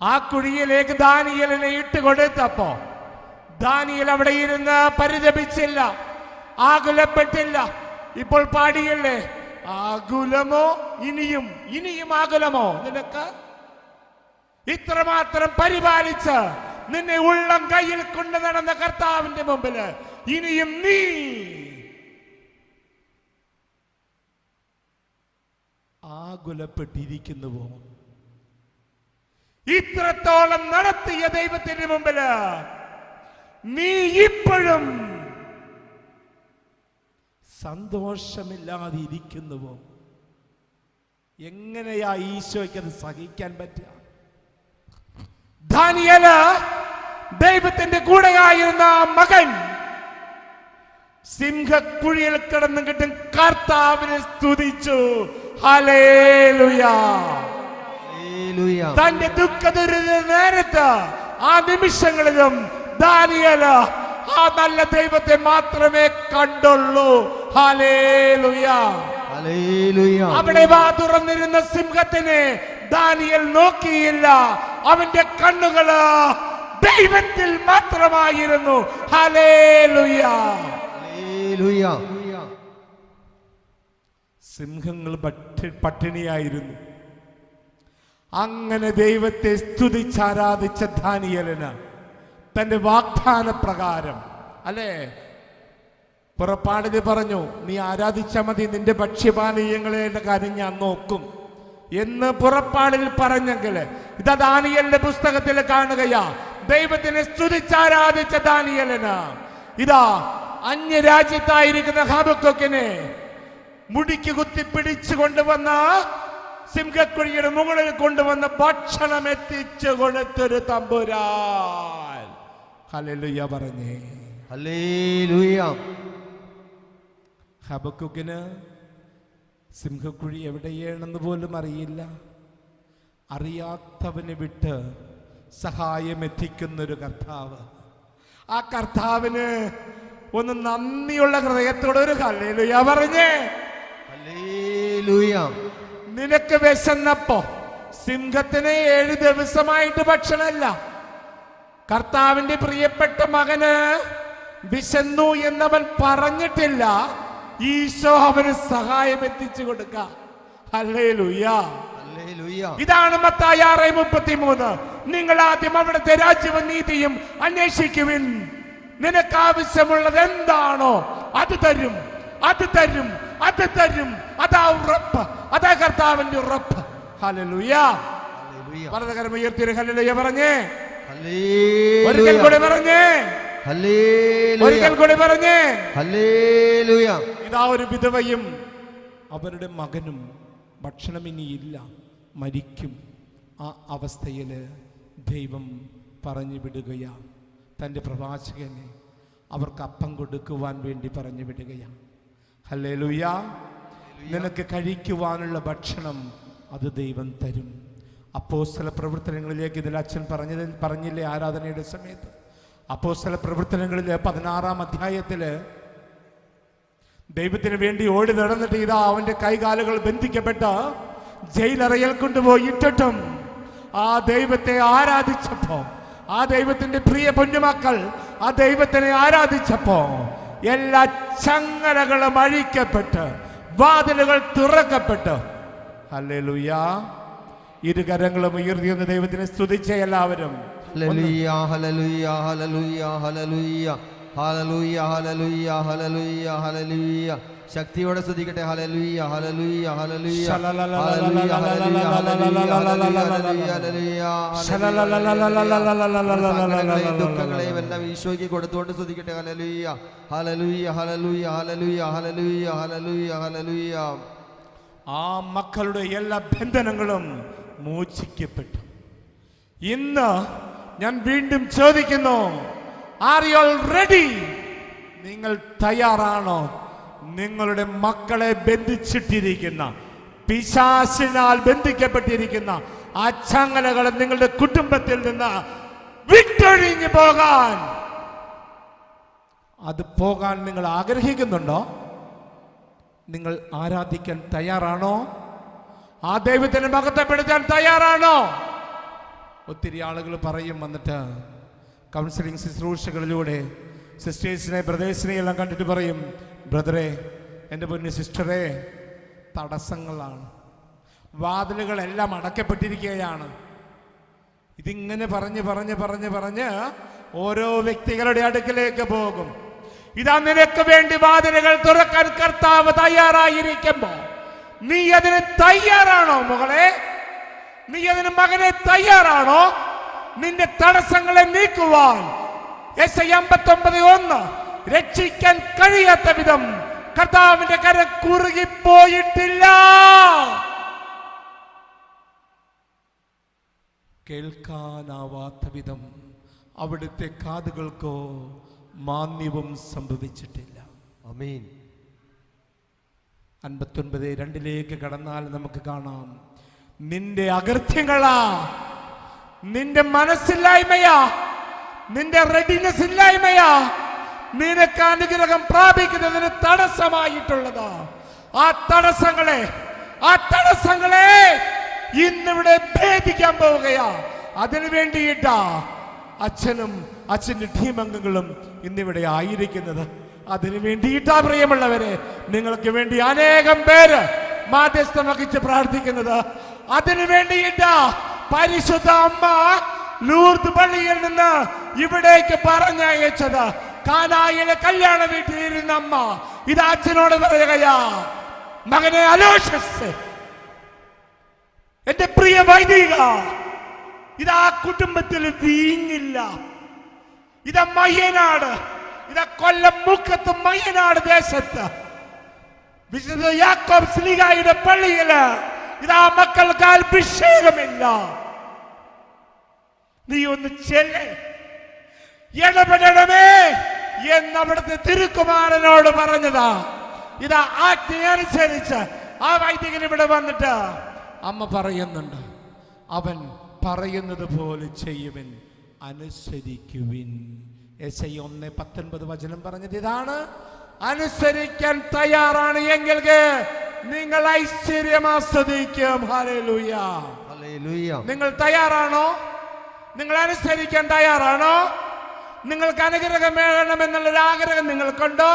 ആ കുഴിയിലേക്ക് ദാനിയേലിനെ ഇട്ട് കൊടുത്തപ്പോ ദാനിയേൽ അവിടെ ഇരുന്ന് പരിതപിച്ചില്ല, ആകുലപ്പെട്ടില്ല. ഇപ്പോൾ പാടിയല്ലേ, ആകുലമോ ഇനിയും ഇനിയും ആകുലമോ നിനക്ക്? ഇത്രമാത്രം പരിപാലിച്ച് നിന്നെ ഉള്ളം കയ്യിൽ കൊണ്ടു നടന്ന കർത്താവിന്റെ മുമ്പില് ഇനിയും നീ ആകുലപ്പെട്ടിരിക്കുന്നുവോ? ഇത്രത്തോളം നടത്തിയ ദൈവത്തിന്റെ മുമ്പില് നീ ഇപ്പോഴും സന്തോഷമില്ലാതെ ഇരിക്കുന്നുവോ? എങ്ങനെയാ ഈശോയ്ക്ക് അത് സഹിക്കാൻ പറ്റുക? ദാനിയേല് ദൈവത്തിന്റെ കൂടെയായിരുന്ന മകൻ സിംഹക്കുഴിയിൽ കിടന്നു കിട്ടും കർത്താവിനെ സ്തുതിച്ചു. ഹല്ലേലൂയ. തന്റെ ദുഃഖദുരിത നേരത്ത് ആ നിമിഷങ്ങളിലും ദാനിയേല് ആ നല്ല ദൈവത്തെ മാത്രമേ കണ്ടുള്ളൂ. ഹല്ലേലൂയ. അവിടെ വാ തുറന്നിരുന്ന സിംഹത്തിനെ ദാനിയേൽ നോക്കിയില്ല. അവന്റെ കണ്ണുകള് ദൈവത്തിൽ മാത്രമായിരുന്നു. ഹല്ലേലൂയ. സിംഹങ്ങൾ പട്ടിണിയായിരുന്നു. അങ്ങനെ ദൈവത്തെ സ്തുതിച്ചാരാധിച്ച ദാനിയേലിന് തന്റെ വാഗ്ദാന പ്രകാരം, അല്ലേ, പുറപ്പാടിൽ പറഞ്ഞു, നീ ആരാധിച്ചാൽ മതി, നിന്റെ ഭക്ഷ്യപാനീയങ്ങളുടെ കാര്യം ഞാൻ നോക്കും എന്ന് പുറപ്പാടിൽ പറഞ്ഞെങ്കിൽ ഇതാ ദാനിയേലിന്റെ പുസ്തകത്തിൽ കാണുകയാ. ദൈവത്തിനെ സ്തുതിച്ചാരാധിച്ച ദാനിയേലിന് ഇതാ അന്യരാജ്യത്തായിരിക്കുന്ന ഹബക്കൂക്കിനെ മുടിക്ക് കുത്തി പിടിച്ചു കൊണ്ടുവന്ന സിംഹക്കുഴിയുടെ മുകളിൽ കൊണ്ടുവന്ന ഭക്ഷണം എത്തിച്ചു കൊടുത്തൊരു തമ്പുരാൻ. ഹല്ലേലൂയ പറഞ്ഞേ. ഹല്ലേലൂയ. ഹബക്കൂക്കിന് സിംഹക്കുഴി എവിടെയാണെന്ന് പോലും അറിയില്ല. അറിയാത്തവന് വിട്ട് സഹായം എത്തിക്കുന്നൊരു കർത്താവ്. ആ കർത്താവിന് ഒന്ന് നന്ദിയുള്ള ഹൃദയത്തോടെ ഒരു ഹല്ലേലൂയ പറഞ്ഞേ. ഹല്ലേലൂയ. നിനക്ക് വിശന്നപ്പോ സിംഹത്തിന് 7 ദിവസമായിട്ട് ഭക്ഷണമല്ല. കർത്താവിന്റെ പ്രിയപ്പെട്ട മകന് വിശന്നു എന്നവൻ പറഞ്ഞിട്ടില്ല. ഈശോ അവന് സഹായം എത്തിച്ചു കൊടുക്ക. ഹല്ലേലൂയ. ഇതാണ് മത്തായി 6:33. നിങ്ങൾ ആദ്യം അവിടുത്തെ രാജ്യവും നീതിയും അന്വേഷിക്കുവിൻ, നിനക്ക് ആവശ്യമുള്ളത് എന്താണോ അത് തരും, അത് തരും, അത് തരും. അതാ ഉറപ്പ്, അതാ കർത്താവിന്റെ ഉറപ്പ്. ഹല്ലേലൂയ. വലതുകരം ഉയർത്തി ഹല്ലേലൂയ പറഞ്ഞേ. ഒരിക്കൽ കൂടി പറഞ്ഞേ. ഒരിക്കൽ കൂടി പറഞ്ഞേ. ഹല്ലേലൂയ. ഇതാ ഒരു വിധവയും അവരുടെ മകനും ഭക്ഷണം ഇനിയില്ല, മരിക്കും. ആ അവസ്ഥയില് ദൈവം പറഞ്ഞു വിടുകയാ തൻ്റെ പ്രവാചകനെ അവർക്ക് അപ്പം കൊടുക്കുവാൻ വേണ്ടി പറഞ്ഞു വിടുകയാണ്. ഹല്ലേലൂയ. നിനക്ക് കഴിക്കുവാനുള്ള ഭക്ഷണം അത് ദൈവം തരും. അപ്പോസ്തല പ്രവർത്തനങ്ങളിലേക്ക് ഇതിൽ അച്ഛൻ പറഞ്ഞില്ലേ ആരാധനയുടെ സമയത്ത്? അപ്പോസ്തല പ്രവർത്തനങ്ങളിലെ 16-ാം അധ്യായത്തില് ദൈവത്തിന് വേണ്ടി ഓടി നടന്നിട്ട് ഇതാ അവന്റെ കൈകാലുകൾ ബന്ധിക്കപ്പെട്ട ജയിലറയിൽ കൊണ്ടുപോയി ഇട്ടിട്ടും ആ ദൈവത്തെ ആരാധിച്ചപ്പോ, ആ ദൈവത്തിന്റെ പ്രിയ പൊന്നുമക്കൾ ആ ദൈവത്തിനെ ആരാധിച്ചപ്പോ എല്ലാ ചങ്ങലകളും അഴിക്കപ്പെട്ട് വാതിലുകൾ തുറക്കപ്പെട്ട്. ഹല്ലേലൂയ. ഇരുകരങ്ങളും ഉയർത്തിയൊന്ന് ദൈവത്തിനെ സ്തുതിച്ച എല്ലാവരും ഹല്ലേലൂയ. ഹല്ലേലൂയ. ഹല്ലേലൂയ. ഹല്ലേലൂയ. ഹല്ലേലൂയ. ഹല്ലേലൂയ. ഹല്ലേലൂയ. ഹല്ലേലൂയ. ശക്തിയോടെ സ്തുതിക്കട്ടെ. ഹല്ലേലൂയ. ഹല്ലേലൂയ. ഹല്ലേലൂയ. ദുഃഖങ്ങളെയും എല്ലാം ഈശോയ്ക്ക് കൊടുത്തുകൊണ്ട് സ്തുതിക്കട്ടെ. ഹല്ലേലൂയ. ഹല്ലേലൂയ. ഹല്ലേലൂയ. ഹല്ലേലൂയ. ഹല്ലേലൂയ. ഹല്ലേലൂയ. ഹല്ലേലൂയ. ആ മക്കളുടെ എല്ലാ ബന്ധനങ്ങളും മോചിക്കപ്പെട്ടു. ഇന്ന് ഞാൻ വീണ്ടും ചോദിക്കുന്നു, ആർ യു ഓൾ റെഡി? നിങ്ങൾ തയ്യാറാണോ? നിങ്ങളുടെ മക്കളെ ബന്ധിച്ചിട്ടിരിക്കുന്ന, പിശാചിനാൽ ബന്ധിക്കപ്പെട്ടിരിക്കുന്ന ആ ചങ്ങലകൾ നിങ്ങളുടെ കുടുംബത്തിൽ നിന്ന് വിട്ടൊഴിഞ്ഞു പോകാൻ, അത് പോകാൻ നിങ്ങൾ ആഗ്രഹിക്കുന്നുണ്ടോ? നിങ്ങൾ ആരാധിക്കാൻ തയ്യാറാണോ? ആ ദൈവത്തിനെ മഹത്വപ്പെടുത്താൻ തയ്യാറാണോ? ഒത്തിരി ആളുകൾ പറയും വന്നിട്ട്, കൗൺസിലിംഗ് ശുശ്രൂഷകളിലൂടെ സിസ്റ്റേഴ്സിനെ ബ്രദേഴ്സിനെ എല്ലാം കണ്ടിട്ട് പറയും, ബ്രദറെ, എൻ്റെ പൊന്നു സിസ്റ്ററെ, തടസ്സങ്ങളാണ്, വാതിലുകളെല്ലാം അടക്കപ്പെട്ടിരിക്കുകയാണ്. ഇതിങ്ങനെ പറഞ്ഞ് ഓരോ വ്യക്തികളുടെ അടുക്കിലേക്ക് പോകും. ഇതാ നിനക്ക് വേണ്ടി വാതിലുകൾ തുറക്കാൻ കർത്താവ് തയ്യാറായിരിക്കുമ്പോ നീ അതിന് തയ്യാറാണോ മകളെ? നീ അതിന് മകനെ തയ്യാറാണോ? നിന്റെ തടസ്സങ്ങളെ നീക്കുവാൻ യെശയ്യാ 59:1 രക്ഷിക്കാൻ കഴിയാത്ത വിധം കർത്താവിന്റെ കരം കുറുകിപ്പോയിട്ടില്ല. കേൾക്കാനാവാത്ത വിധം അവിടുത്തെ കാതുകൾക്കോ മാന്യവും സംഭവിച്ചിട്ടില്ല. ആമേൻ. 59:2 കടന്നാൽ നമുക്ക് കാണാം, നിന്റെ അകൃത്യങ്ങളാ, നിന്റെ മനസ്സില്ലായ്മയാ, നിന്റെ റെഡിനെസ് ഇല്ലായ്മയാ നിനക്ക് അനുഗ്രഹം പ്രാപിക്കുന്നതിന് തടസ്സമായിട്ടുള്ളത്. ആ തടസ്സങ്ങളെ ഇന്നിവിടെ ഭേദിക്കാൻ പോവുകയാ. അതിനു വേണ്ടിയിട്ടാ അച്ഛന്റെ ടീം അംഗങ്ങളും ഇന്നിവിടെ ആയിരിക്കുന്നത്. അതിനു വേണ്ടിയിട്ടാ പ്രിയമുള്ളവരെ, നിങ്ങൾക്ക് വേണ്ടി അനേകം പേര് മാധ്യസ്ഥം വഹിച്ച് പ്രാർത്ഥിക്കുന്നത്. അതിനു വേണ്ടിയിട്ടാ പരിശുദ്ധ അമ്മ ലൂർദ് പള്ളിയിൽ നിന്ന് ഇവിടേക്ക് പറഞ്ഞയച്ചത്. കാനായിലെ കല്യാണ വീട്ടിലിരുന്ന അമ്മ ഇത് അച്ഛനോട് പറയുകയാ, മകനെ അലോഷ്യസ്, എന്റെ പ്രിയ വൈദിക, ഇതാ കുടുംബത്തിൽ വീഞ്ഞില്ല. ഇതാ മയ്യനാട്, ഇതാ കൊല്ലം മുക്കത്ത് മയ്യനാട് ദേശത്ത് വിശുദ്ധ യാക്കോബ് ശ്ലീഹായുടെ പള്ളിയില് ഇതാ മക്കൾക്ക് അഭിഷേകമില്ല. നീ ഒന്ന് ചെല്ല്, ഇടപെടണമേ എന്ന് അവിടുത്തെ തിരുക്കുമാരനോട് പറഞ്ഞതാ. ഇതാ ആജ്ഞയനുസരിച്ച് ആ വൈദികൻ ഇവിടെ വന്നിട്ട് അമ്മ പറയുന്നുണ്ട്, അവൻ പറയുന്നത് പോലെ ചെയ്യുവിൻ, അനുസരിക്കുവിൻ. യെശയ്യാ 1:19 പറഞ്ഞത് ഇതാണ്, അനുസരിക്കാൻ തയ്യാറാണ് എങ്കിൽ നിങ്ങൾ ഐശ്വര്യം ആസ്വദിക്കും. Hallelujah, hallelujah. നിങ്ങൾ തയ്യാറാണോ? നിങ്ങൾ അനുസരിക്കാൻ തയ്യാറാണോ? നിങ്ങൾക്ക് അനുഗ്രഹം വേണമെന്നുള്ളൊരു ആഗ്രഹം നിങ്ങൾക്കുണ്ടോ?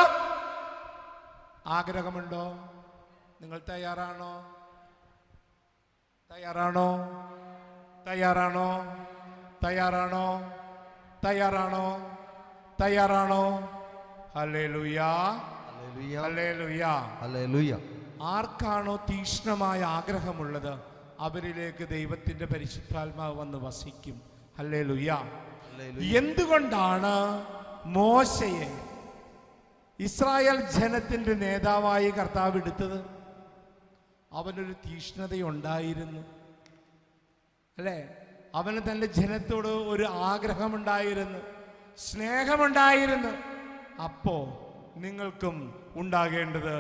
ആഗ്രഹമുണ്ടോ? നിങ്ങൾ തയ്യാറാണോ? തയ്യാറാണോ? തയ്യാറാണോ? തയ്യാറാണോ? തയ്യാറാണോ? തയ്യാറാണോ? ഹല്ലേലൂയ, ഹല്ലേലൂയ, ഹല്ലേലൂയ. ആർക്കാണോ തീക്ഷ്ണമായ ആഗ്രഹമുള്ളത് അവരിലേക്ക് ദൈവത്തിന്റെ പരിശുദ്ധാത്മാവ് വന്ന് വസിക്കും. ഹല്ലേലൂയ. എന്തുകൊണ്ടാണ് മോശയെ ഇസ്രായേൽ ജനത്തിന്റെ നേതാവായി കർത്താവ് എടുത്തത്? അവനൊരു തീക്ഷ്ണതയുണ്ടായിരുന്നു, അല്ലേ? അവന് തന്റെ ജനത്തോട് ഒരു ആഗ്രഹമുണ്ടായിരുന്നു, സ്നേഹമുണ്ടായിരുന്നു. അപ്പോ നിങ്ങൾക്കും ഉണ്ടാകേണ്ടത്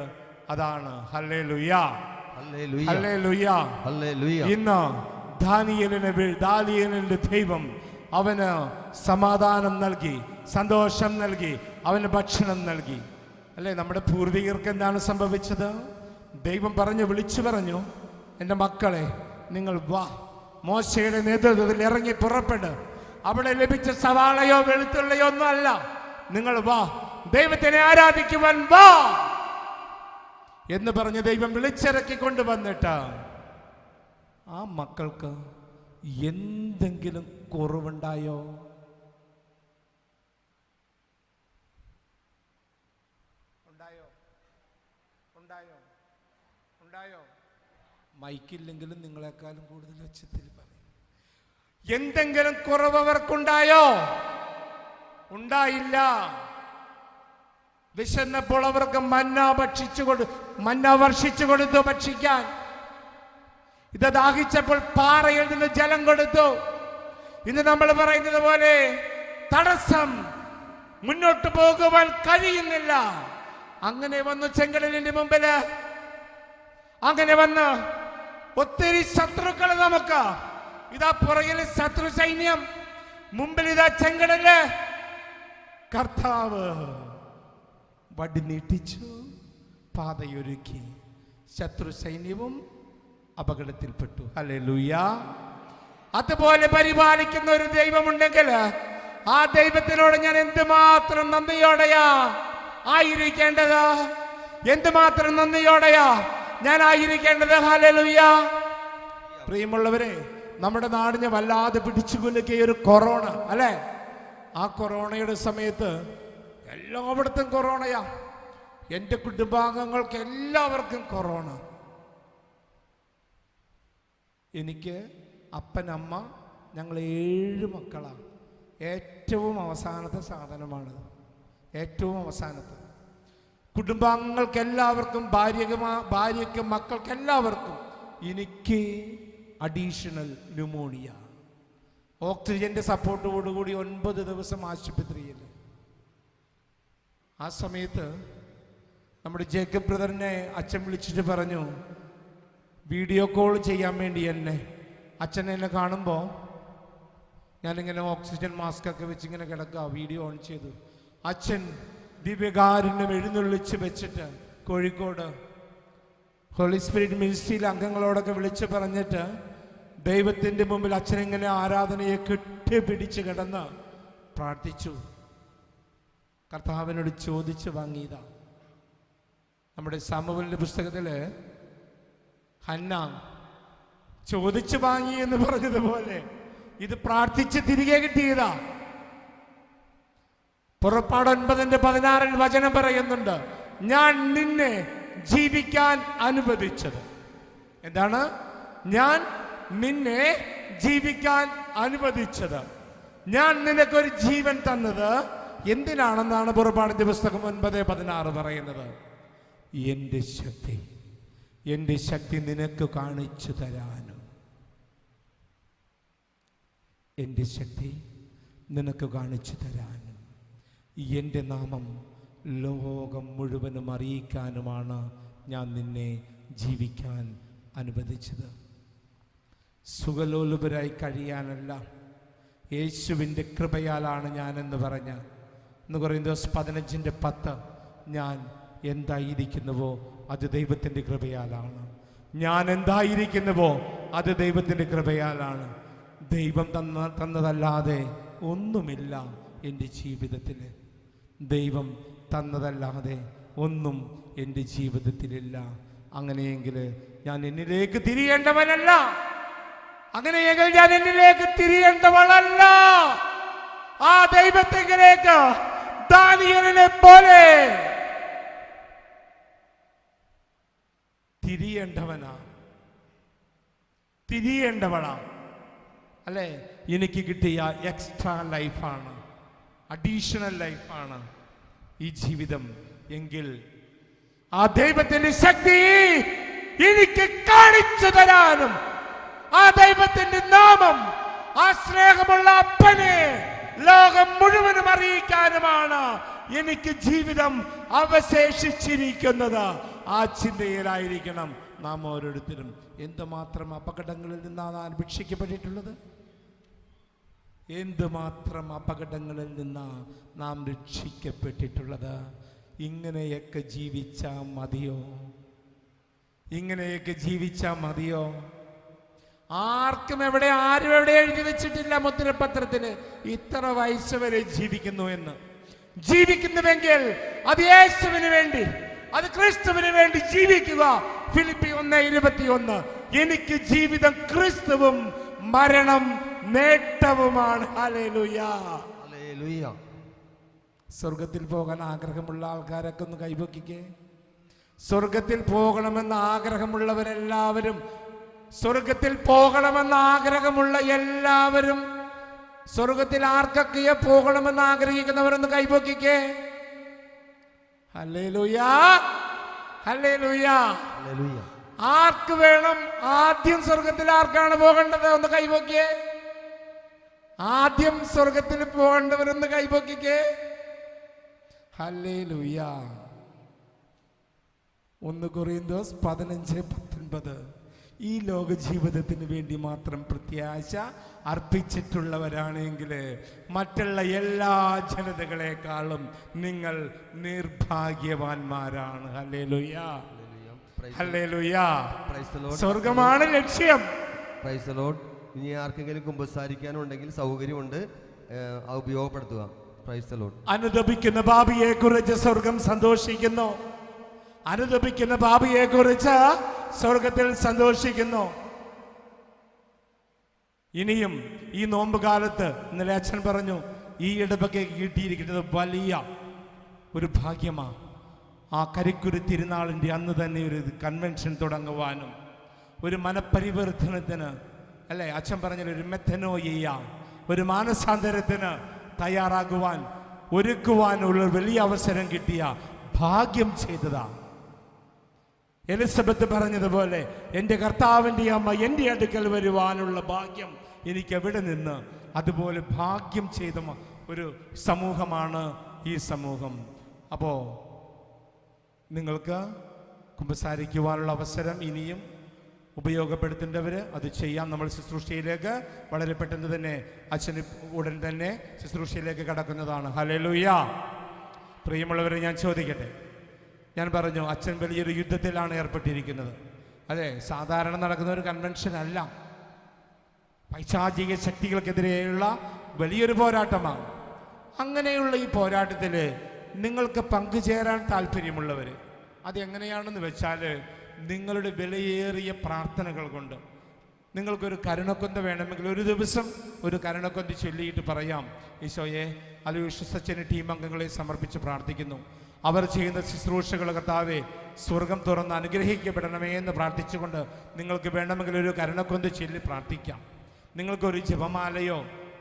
അതാണ്. ഹല്ലേലൂയ, ഹല്ലേലൂയ, ഹല്ലേലൂയ. ഇന്ന് ദാനിയേലിന്റെ ദൈവം അവന് സമാധാനം നൽകി, സന്തോഷം നൽകി, അവന് ഭക്ഷണം നൽകി, അല്ലേ? നമ്മുടെ പൂർവികർക്ക് എന്താണ് സംഭവിച്ചത്? ദൈവം വിളിച്ചു പറഞ്ഞു, എൻ്റെ മക്കളെ, നിങ്ങൾ വാ, മോശയുടെ നേതൃത്വത്തിൽ ഇറങ്ങി പുറപ്പെട്. അവിടെ ലഭിച്ച സവാളയോ വെളുത്തുള്ളിയോ ഒന്നും അല്ല, നിങ്ങൾ വാ, ദൈവത്തിനെ ആരാധിക്കുവാൻ വാ എന്ന് പറഞ്ഞ് ദൈവം വിളിച്ചിറക്കി കൊണ്ടുവന്നിട്ട് ആ മക്കൾക്ക് എന്തെങ്കിലും കുറവുണ്ടായോ? ഉണ്ടായോ? മൈക്കില്ലെങ്കിലും നിങ്ങളെക്കാളും കൂടുതൽ ഉച്ചത്തിൽ പറയും. എന്തെങ്കിലും കുറവ് അവർക്കുണ്ടായോ? ഉണ്ടായില്ല. വിശന്നപ്പോൾ അവർക്ക് മന്ന വർഷിച്ചു കൊടുത്തു ഭക്ഷിക്കാൻ. ഇത് ദാഹിച്ചപ്പോൾ പാറയിൽ നിന്ന് ജലം കൊടുത്തു. ഇന്ന് നമ്മൾ പറയുന്നത് പോലെ തടസ്സം, മുന്നോട്ട് പോകുവാൻ കഴിയുന്നില്ല. അങ്ങനെ വന്നു ചെങ്കടലിന്റെ മുമ്പില്, അങ്ങനെ വന്ന് ഒത്തിരി ശത്രുക്കൾ നമുക്ക്. ഇതാ പുറകിൽ ശത്രു സൈന്യം, മുമ്പിൽ ഇതാ ചെങ്കടല്. കർത്താവ് വടി നീട്ടിച്ചു, പാതയൊരുക്കി, ശത്രു സൈന്യവും അപകടത്തിൽപ്പെട്ടു. ഹല്ലേലൂയ. അതുപോലെ പരിപാലിക്കുന്ന ഒരു ദൈവമുണ്ടെങ്കിൽ ആ ദൈവത്തിനോട് ഞാൻ എന്തുമാത്രം നന്ദിയോടെയാ ആയിരിക്കേണ്ടത്, എന്തുമാത്രം നന്ദിയോടെയാ ഞാൻ ആയിരിക്കേണ്ടത്. ഹല്ലേലൂയ. പ്രിയമുള്ളവരെ, നമ്മുടെ നാടിനെ വല്ലാതെ പിടിച്ചുകൊല്ലുകയും ഒരു കൊറോണ അല്ലേ? ആ കൊറോണയുടെ സമയത്ത് എല്ലായിടത്തും കൊറോണയാ. എൻ്റെ കുടുംബാംഗങ്ങൾക്ക് എല്ലാവർക്കും കൊറോണ. എനിക്ക് അപ്പൻ, അമ്മ, ഞങ്ങൾ 7 മക്കളാണ്. ഏറ്റവും അവസാനത്തെ സാധനമാണ്, ഏറ്റവും അവസാനത്തെ. കുടുംബാംഗങ്ങൾക്ക് എല്ലാവർക്കും, ഭാര്യയ്ക്കും മക്കൾക്ക് എല്ലാവർക്കും. എനിക്ക് അഡീഷണൽ ന്യൂമോണിയ. ഓക്സിജന്റെ സപ്പോർട്ടോടുകൂടി 9 ദിവസം ആശുപത്രിയിൽ. ആ സമയത്ത് നമ്മുടെ ജേക്കബ് ബ്രദറിനെ അച്ഛൻ വിളിച്ചിട്ട് പറഞ്ഞു, വീഡിയോ കോൾ ചെയ്യാൻ വേണ്ടി അച്ഛൻ എന്നെ കാണുമ്പോൾ ഞാനിങ്ങനെ ഓക്സിജൻ മാസ്കൊക്കെ വെച്ച് ഇങ്ങനെ കിടക്കുക. വീഡിയോ ഓൺ ചെയ്തു. അച്ഛൻ ദിവ്യകാരുണ്യം എഴുന്നള്ളിച്ച് വെച്ചിട്ട് കോഴിക്കോട് ഹോളി സ്പിരിറ്റ് മിനിസ്ട്രിയിലെ അംഗങ്ങളോടൊക്കെ വിളിച്ച് പറഞ്ഞിട്ട് ദൈവത്തിൻ്റെ മുമ്പിൽ അച്ഛനിങ്ങനെ ആരാധനയെ കെട്ടിപ്പിടിച്ച് കിടന്ന് പ്രാർത്ഥിച്ചു. കർത്താവിനോട് ചോദിച്ച് വാങ്ങിയതാ. നമ്മുടെ സാമുവേലിന്റെ പുസ്തകത്തില് ഹന്ന ചോദിച്ചു വാങ്ങി എന്ന് പറഞ്ഞതുപോലെ ഇത് പ്രാർത്ഥിച്ച് തിരികെ കിട്ടിയതാ. പുറപ്പാട് 9:16 വചനം പറയുന്നുണ്ട്, ഞാൻ നിന്നെ ജീവിക്കാൻ അനുവദിച്ചത്. എന്താണ്? ഞാൻ നിന്നെ ജീവിക്കാൻ അനുവദിച്ചത്. ഞാൻ നിനക്കൊരു ജീവൻ തന്നത് എന്തിനാണെന്നാണ് പുറപ്പാടിന്റെ പുസ്തകം 9:16 പറയുന്നത്. എൻ്റെ ശക്തി നിനക്ക് കാണിച്ചു തരാനും, എൻ്റെ ശക്തി നിനക്ക് കാണിച്ചു തരാനും, എൻ്റെ നാമം ലോകം മുഴുവനും അറിയിക്കാനുമാണ് ഞാൻ നിന്നെ ജീവിക്കാൻ അനുവദിച്ചത്. സുഖലോലുപരായി കഴിയാനല്ല, യേശുവിൻ്റെ കൃപയാലാണ് ഞാനെന്ന് പറഞ്ഞ കൊരിന്ത്യർ 15:10 ഞാൻ എന്തായിരിക്കുന്നുവോ അത് ദൈവത്തിൻ്റെ കൃപയാലാണ്. ഞാൻ എന്തായിരിക്കുന്നുവോ അത് ദൈവത്തിൻ്റെ കൃപയാലാണ്. ദൈവം തന്നതല്ലാതെ ഒന്നുമില്ല എൻ്റെ ജീവിതത്തിൽ. ദൈവം തന്നതല്ലാതെ ഒന്നും എൻ്റെ ജീവിതത്തിലില്ല. അങ്ങനെയെങ്കിൽ ഞാൻ എന്നിലേക്ക് തിരിയേണ്ടവനല്ല, അങ്ങനെയെങ്കിൽ ഞാൻ എന്നിലേക്ക് തിരിയേണ്ടവളല്ല. ആ ദൈവത്തിലേക്ക് ദാനിയേലിനെ പോലെ തിരിയേണ്ടവളാ അല്ലേ? എനിക്ക് കിട്ടിയ എക്സ്ട്രാ ലൈഫാണ്, അഡീഷണൽ ലൈഫാണ് ഈ ജീവിതം. എങ്കിൽ ആ ദൈവത്തിന്റെ ശക്തി എനിക്ക് കാണിച്ചു തരാനും, ആ ദൈവത്തിന്റെ നാമം, ആ സ്നേഹമുള്ള അപ്പനെ ലോകം മുഴുവനും അറിയിക്കാനുമാണ് എനിക്ക് ജീവിതം അവശേഷിച്ചിരിക്കുന്നത്. ആ ചിന്തയിലായിരിക്കണം നാം ഓരോരുത്തരും. എന്തുമാത്രം അപകടങ്ങളിൽ നിന്നാണ് നാം രക്ഷിക്കപ്പെട്ടിട്ടുള്ളത്, എന്തുമാത്രം അപകടങ്ങളിൽ നിന്നാണ് നാം രക്ഷിക്കപ്പെട്ടിട്ടുള്ളത്. ഇങ്ങനെയൊക്കെ ജീവിച്ചാൽ മതിയോ? ഇങ്ങനെയൊക്കെ ജീവിച്ചാൽ മതിയോ? ആർക്കും ആരും എവിടെ എഴുതി വെച്ചിട്ടില്ല മുദ്രപത്രത്തിന് ഇത്ര വയസ്സ് വരെ ജീവിക്കുന്നു എന്ന്. ജീവിക്കുന്നുവെങ്കിൽ അത് യേശുവിന് വേണ്ടി, അത് ക്രിസ്തുവിന് വേണ്ടി ജീവിക്കുക. ഫിലിപ്പി 1:21 എനിക്ക് ജീവിതം ക്രിസ്തുവും മരണം നേട്ടവുമാണ്. Hallelujah, hallelujah. സ്വർഗത്തിൽ പോകാൻ ആഗ്രഹമുള്ള ആൾക്കാരൊക്കെ ഒന്ന് കൈപൊക്കിക്കേ. സ്വർഗത്തിൽ പോകണമെന്ന് ആഗ്രഹമുള്ളവരെല്ലാവരും, സ്വർഗത്തിൽ പോകണമെന്ന് ആഗ്രഹമുള്ള എല്ലാവരും, സ്വർഗത്തിൽ ആർക്കൊക്കെ പോകണമെന്ന് ആഗ്രഹിക്കുന്നവരൊന്ന് കൈപൊക്കിക്കേ. Hallelujah, hallelujah. ആർക്ക് വേണം? ആദ്യം സ്വർഗത്തിൽ ആർക്കാണ് പോകേണ്ടത്? ഒന്ന് കൈപൊക്കിയേ. ആദ്യം സ്വർഗത്തിൽ പോകേണ്ടവരൊന്ന് കൈപൊക്കിക്കേ. ഹല്ലേലൂയ. 1 കൊരിന്ത്യർ 15:19 ഈ ലോക ജീവിതത്തിന് വേണ്ടി മാത്രം പ്രത്യാശ അർപ്പിച്ചിട്ടുള്ളവരാണെങ്കിൽ മറ്റുള്ള എല്ലാ ജനതകളെക്കാളും നിങ്ങൾ നിർഭാഗ്യവാന്മാരാണ്. Hallelujah, hallelujah. സ്വർഗമാണ് ലക്ഷ്യം. Praise the Lord. ഇനി ആർക്കെങ്കിലും കുമ്പസാരിക്കാനുണ്ടെങ്കിൽ സൗകര്യമുണ്ട്. ഉപയോഗപ്പെടുത്തുക. Praise the Lord. അനുദപിക്കുന്ന പാപിയെ കുറിച്ച് സ്വർഗം സന്തോഷിക്കുന്നു. അനുദപിക്കുന്ന പാപിയെ കുറിച്ച് സ്വർഗത്തിൽ സന്തോഷിക്കുന്നു. ഇനിയും ഈ നോമ്പ് കാലത്ത് ഇന്നലെ അച്ഛൻ പറഞ്ഞു, ഈ ഇടവകയ്ക്ക് കിട്ടിയിരിക്കുന്നത് വലിയ ഒരു ഭാഗ്യമാണ്. ആ കരിക്കുരു തിരുനാളിൻ്റെ അന്ന് തന്നെ ഒരു കൺവെൻഷൻ തുടങ്ങുവാനും ഒരു മനപരിവർത്തനത്തിന്, അല്ലേ അച്ഛൻ പറഞ്ഞ ഒരു മെത്തനോയ, ഒരു മാനസാന്തരത്തിന് തയ്യാറാകുവാൻ ഒരുക്കുവാനുള്ള വലിയ അവസരം കിട്ടിയ ഭാഗ്യം ചെയ്തതാണ്. എലിസബത്ത് പറഞ്ഞതുപോലെ എൻ്റെ കർത്താവിൻ്റെ അമ്മ എൻ്റെ അടുക്കൽ വരുവാനുള്ള ഭാഗ്യം എനിക്ക് എവിടെ നിന്ന്. അതുപോലെ ഭാഗ്യം ചെയ്ത ഒരു സമൂഹമാണ് ഈ സമൂഹം. അപ്പോൾ നിങ്ങൾക്ക് കുമ്പസാരിക്കുവാനുള്ള അവസരം ഇനിയും ഉപയോഗപ്പെടുത്തേണ്ടവർ അത് ചെയ്യാം. നമ്മൾ ശുശ്രൂഷയിലേക്ക് വളരെ പെട്ടെന്ന് തന്നെ അച്ഛന് ഉടൻ തന്നെ ശുശ്രൂഷയിലേക്ക് കടക്കുന്നതാണ്. ഹല്ലേലൂയ. പ്രിയമുള്ളവരെ, ഞാൻ ചോദിക്കട്ടെ, ഞാൻ പറഞ്ഞു അച്ഛൻ വലിയൊരു യുദ്ധത്തിലാണ് ഏർപ്പെട്ടിരിക്കുന്നത്. അതെ, സാധാരണ നടക്കുന്ന ഒരു കൺവെൻഷൻ അല്ല, പൈശാചിക ശക്തികൾക്കെതിരെയുള്ള വലിയൊരു പോരാട്ടമാണ്. അങ്ങനെയുള്ള ഈ പോരാട്ടത്തിൽ നിങ്ങൾക്ക് പങ്കുചേരാൻ താല്പര്യമുള്ളവർ അതെങ്ങനെയാണെന്ന് വെച്ചാൽ, നിങ്ങളുടെ വിലയേറിയ പ്രാർത്ഥനകൾ കൊണ്ട് നിങ്ങൾക്കൊരു കരുണക്കൊന്ത വേണമെങ്കിൽ ഒരു ദിവസം ഒരു കരുണക്കൊന്ത ചൊല്ലിയിട്ട് പറയാം, ഈശോയെ അലുവിശ്വസച്ചന് ടീം അംഗങ്ങളെ സമർപ്പിച്ച് പ്രാർത്ഥിക്കുന്നു. അവർ ചെയ്യുന്ന ശുശ്രൂഷകൾ കർത്താവേ സ്വർഗം തുറന്ന് അനുഗ്രഹിക്കപ്പെടണമേ എന്ന് പ്രാർത്ഥിച്ചുകൊണ്ട് നിങ്ങൾക്ക് വേണമെങ്കിൽ ഒരു കരുണക്കൊന്ത ചൊല്ലി പ്രാർത്ഥിക്കാം. നിങ്ങൾക്കൊരു ജപമാലയോ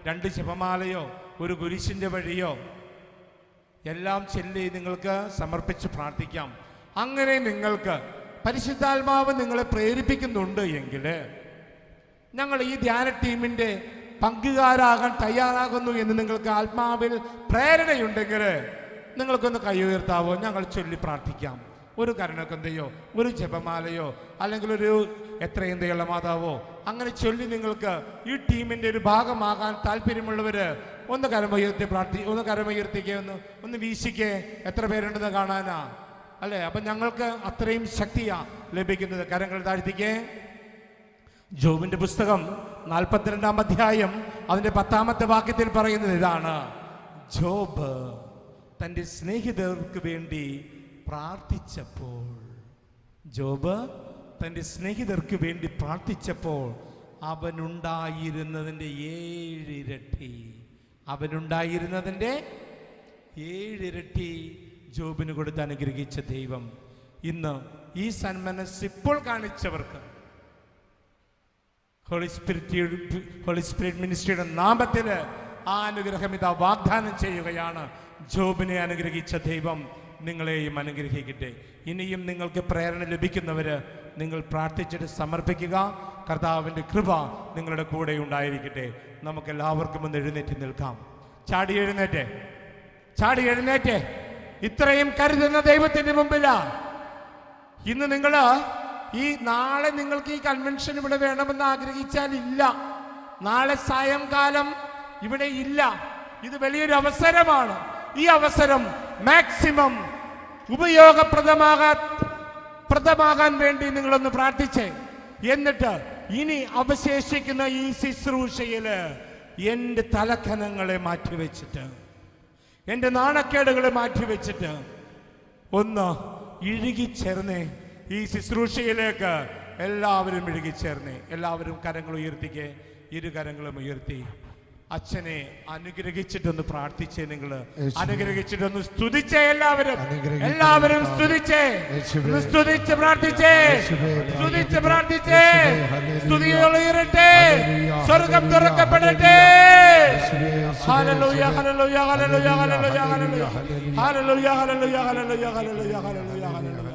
2 ജപമാലയോ ഒരു കുരിശിൻ്റെ വഴിയോ എല്ലാം ചൊല്ലി നിങ്ങൾക്ക് സമർപ്പിച്ച് പ്രാർത്ഥിക്കാം. അങ്ങനെ നിങ്ങൾക്ക് പരിശുദ്ധാത്മാവ് നിങ്ങളെ പ്രേരിപ്പിക്കുന്നുണ്ട് എങ്കിൽ, ഞങ്ങൾ ഈ ധ്യാന ടീമിൻ്റെ പങ്കുകാരാകാൻ തയ്യാറാകുന്നു എന്ന് നിങ്ങൾക്ക് ആത്മാവിൽ പ്രേരണയുണ്ടെങ്കിൽ നിങ്ങൾക്കൊന്ന് കൈ ഉയർത്താവോ, ഞങ്ങൾ ചൊല്ലി പ്രാർത്ഥിക്കാം. ഒരു കരുണക്കൊന്തയോ ഒരു ജപമാലയോ അല്ലെങ്കിൽ ഒരു എത്രയും ദയുള്ള മാതാവോ അങ്ങനെ ചൊല്ലി നിങ്ങൾക്ക് ഈ ടീമിൻ്റെ ഒരു ഭാഗമാകാൻ താല്പര്യമുള്ളവർ ഒന്ന് കരമുയർത്തി ഒന്ന് കരമുയർത്തിക്കേ, ഒന്ന് വീശിക്കേ. എത്ര പേരുണ്ടെന്ന് കാണാനാ, അല്ലേ? അപ്പം ഞങ്ങൾക്ക് അത്രയും ശക്തിയാ ലഭിക്കുന്നത്. കരങ്ങൾ താഴ്ത്തിക്കേ. ജോബിന്റെ പുസ്തകം 42-ാം അധ്യായം അതിൻ്റെ 10-ാമത്തെ വാക്യത്തിൽ പറയുന്നത് ഇതാണ്: ജോബ് തൻ്റെ സ്നേഹിതർക്ക് വേണ്ടി പ്രാർത്ഥിച്ചപ്പോൾ, ജോബ് തൻ്റെ സ്നേഹിതർക്ക് വേണ്ടി പ്രാർത്ഥിച്ചപ്പോൾ അവനുണ്ടായിരുന്നതിൻ്റെ 7 ഇരട്ടി, അവനുണ്ടായിരുന്നതിൻ്റെ 7 ഇരട്ടി ജോബിന് കൊടുത്ത് അനുഗ്രഹിച്ച ദൈവം ഇന്ന് ഈ സന്മനസ് ഇപ്പോൾ കാണിച്ചവർക്ക് ഹോളി സ്പിരിറ്റ് മിനിസ്ട്രിയുടെ നാമത്തിൽ ആ അനുഗ്രഹം ഇതാ വാഗ്ദാനം ചെയ്യുകയാണ്. ജോബിനെ അനുഗ്രഹിച്ച ദൈവം നിങ്ങളെയും അനുഗ്രഹിക്കട്ടെ. ഇനിയും നിങ്ങൾക്ക് പ്രേരണ ലഭിക്കുന്നവർ നിങ്ങൾ പ്രാർത്ഥിച്ചിട്ട് സമർപ്പിക്കുക. കർത്താവിൻ്റെ കൃപ നിങ്ങളുടെ കൂടെ ഉണ്ടായിരിക്കട്ടെ. നമുക്ക് എല്ലാവർക്കും ഒന്ന് എഴുന്നേറ്റ് നിൽക്കാം. ചാടി എഴുന്നേറ്റ് ഇത്രയും കരുതുന്ന ദൈവത്തിന്റെ മുമ്പിലാ ഇന്ന് നിങ്ങൾ നാളെ നിങ്ങൾക്ക് ഈ കൺവെൻഷൻ ഇവിടെ വേണമെന്ന് ആഗ്രഹിച്ചാൽ ഇല്ല, നാളെ സായംകാലം ഇവിടെ ഇല്ല. ഇത് വലിയൊരു അവസരമാണ്. ഈ അവസരം മാക്സിമം ഉപയോഗപ്രദമാകാൻ വേണ്ടി നിങ്ങളൊന്ന് പ്രാർത്ഥിച്ചേ. എന്നിട്ട് ഇനി അവശേഷിക്കുന്ന ഈ ശുശ്രൂഷയില് എൻ്റെ തലക്കനങ്ങളെ മാറ്റിവെച്ചിട്ട്, എൻ്റെ നാണക്കേടുകളെ മാറ്റിവെച്ചിട്ട് ഒന്ന് ഇഴുകിച്ചേർന്നേ. ഈ ശുശ്രൂഷയിലേക്ക് എല്ലാവരും ഇഴുകിച്ചേർന്നേ. എല്ലാവരും കരങ്ങൾ ഉയർത്തിക്കേ. 2 കരങ്ങളും ഉയർത്തി അച്ഛനെ അനുഗ്രഹിച്ചിട്ടൊന്ന് പ്രാർത്ഥിച്ചേ. നിങ്ങൾ അനുഗ്രഹിച്ചിട്ടൊന്ന് സ്തുതിച്ചേ. എല്ലാവരും സ്തുതിച്ച് പ്രാർത്ഥിച്ചേ. സ്തുതികൾ ഉയരട്ടെ, സ്വർഗം തുറക്കപ്പെടട്ടെ. ഹല്ലേലൂയ, ഹല്ലേലൂയ, ഹല്ലേലൂയ, ഹല്ലേലൂയ, ഹല്ലേലൂയ, ഹല്ലേലൂയ, ഹല്ലേലൂയ, ഹല്ലേലൂയ, ഹല്ലേലൂയ, ഹല്ലേലൂയ.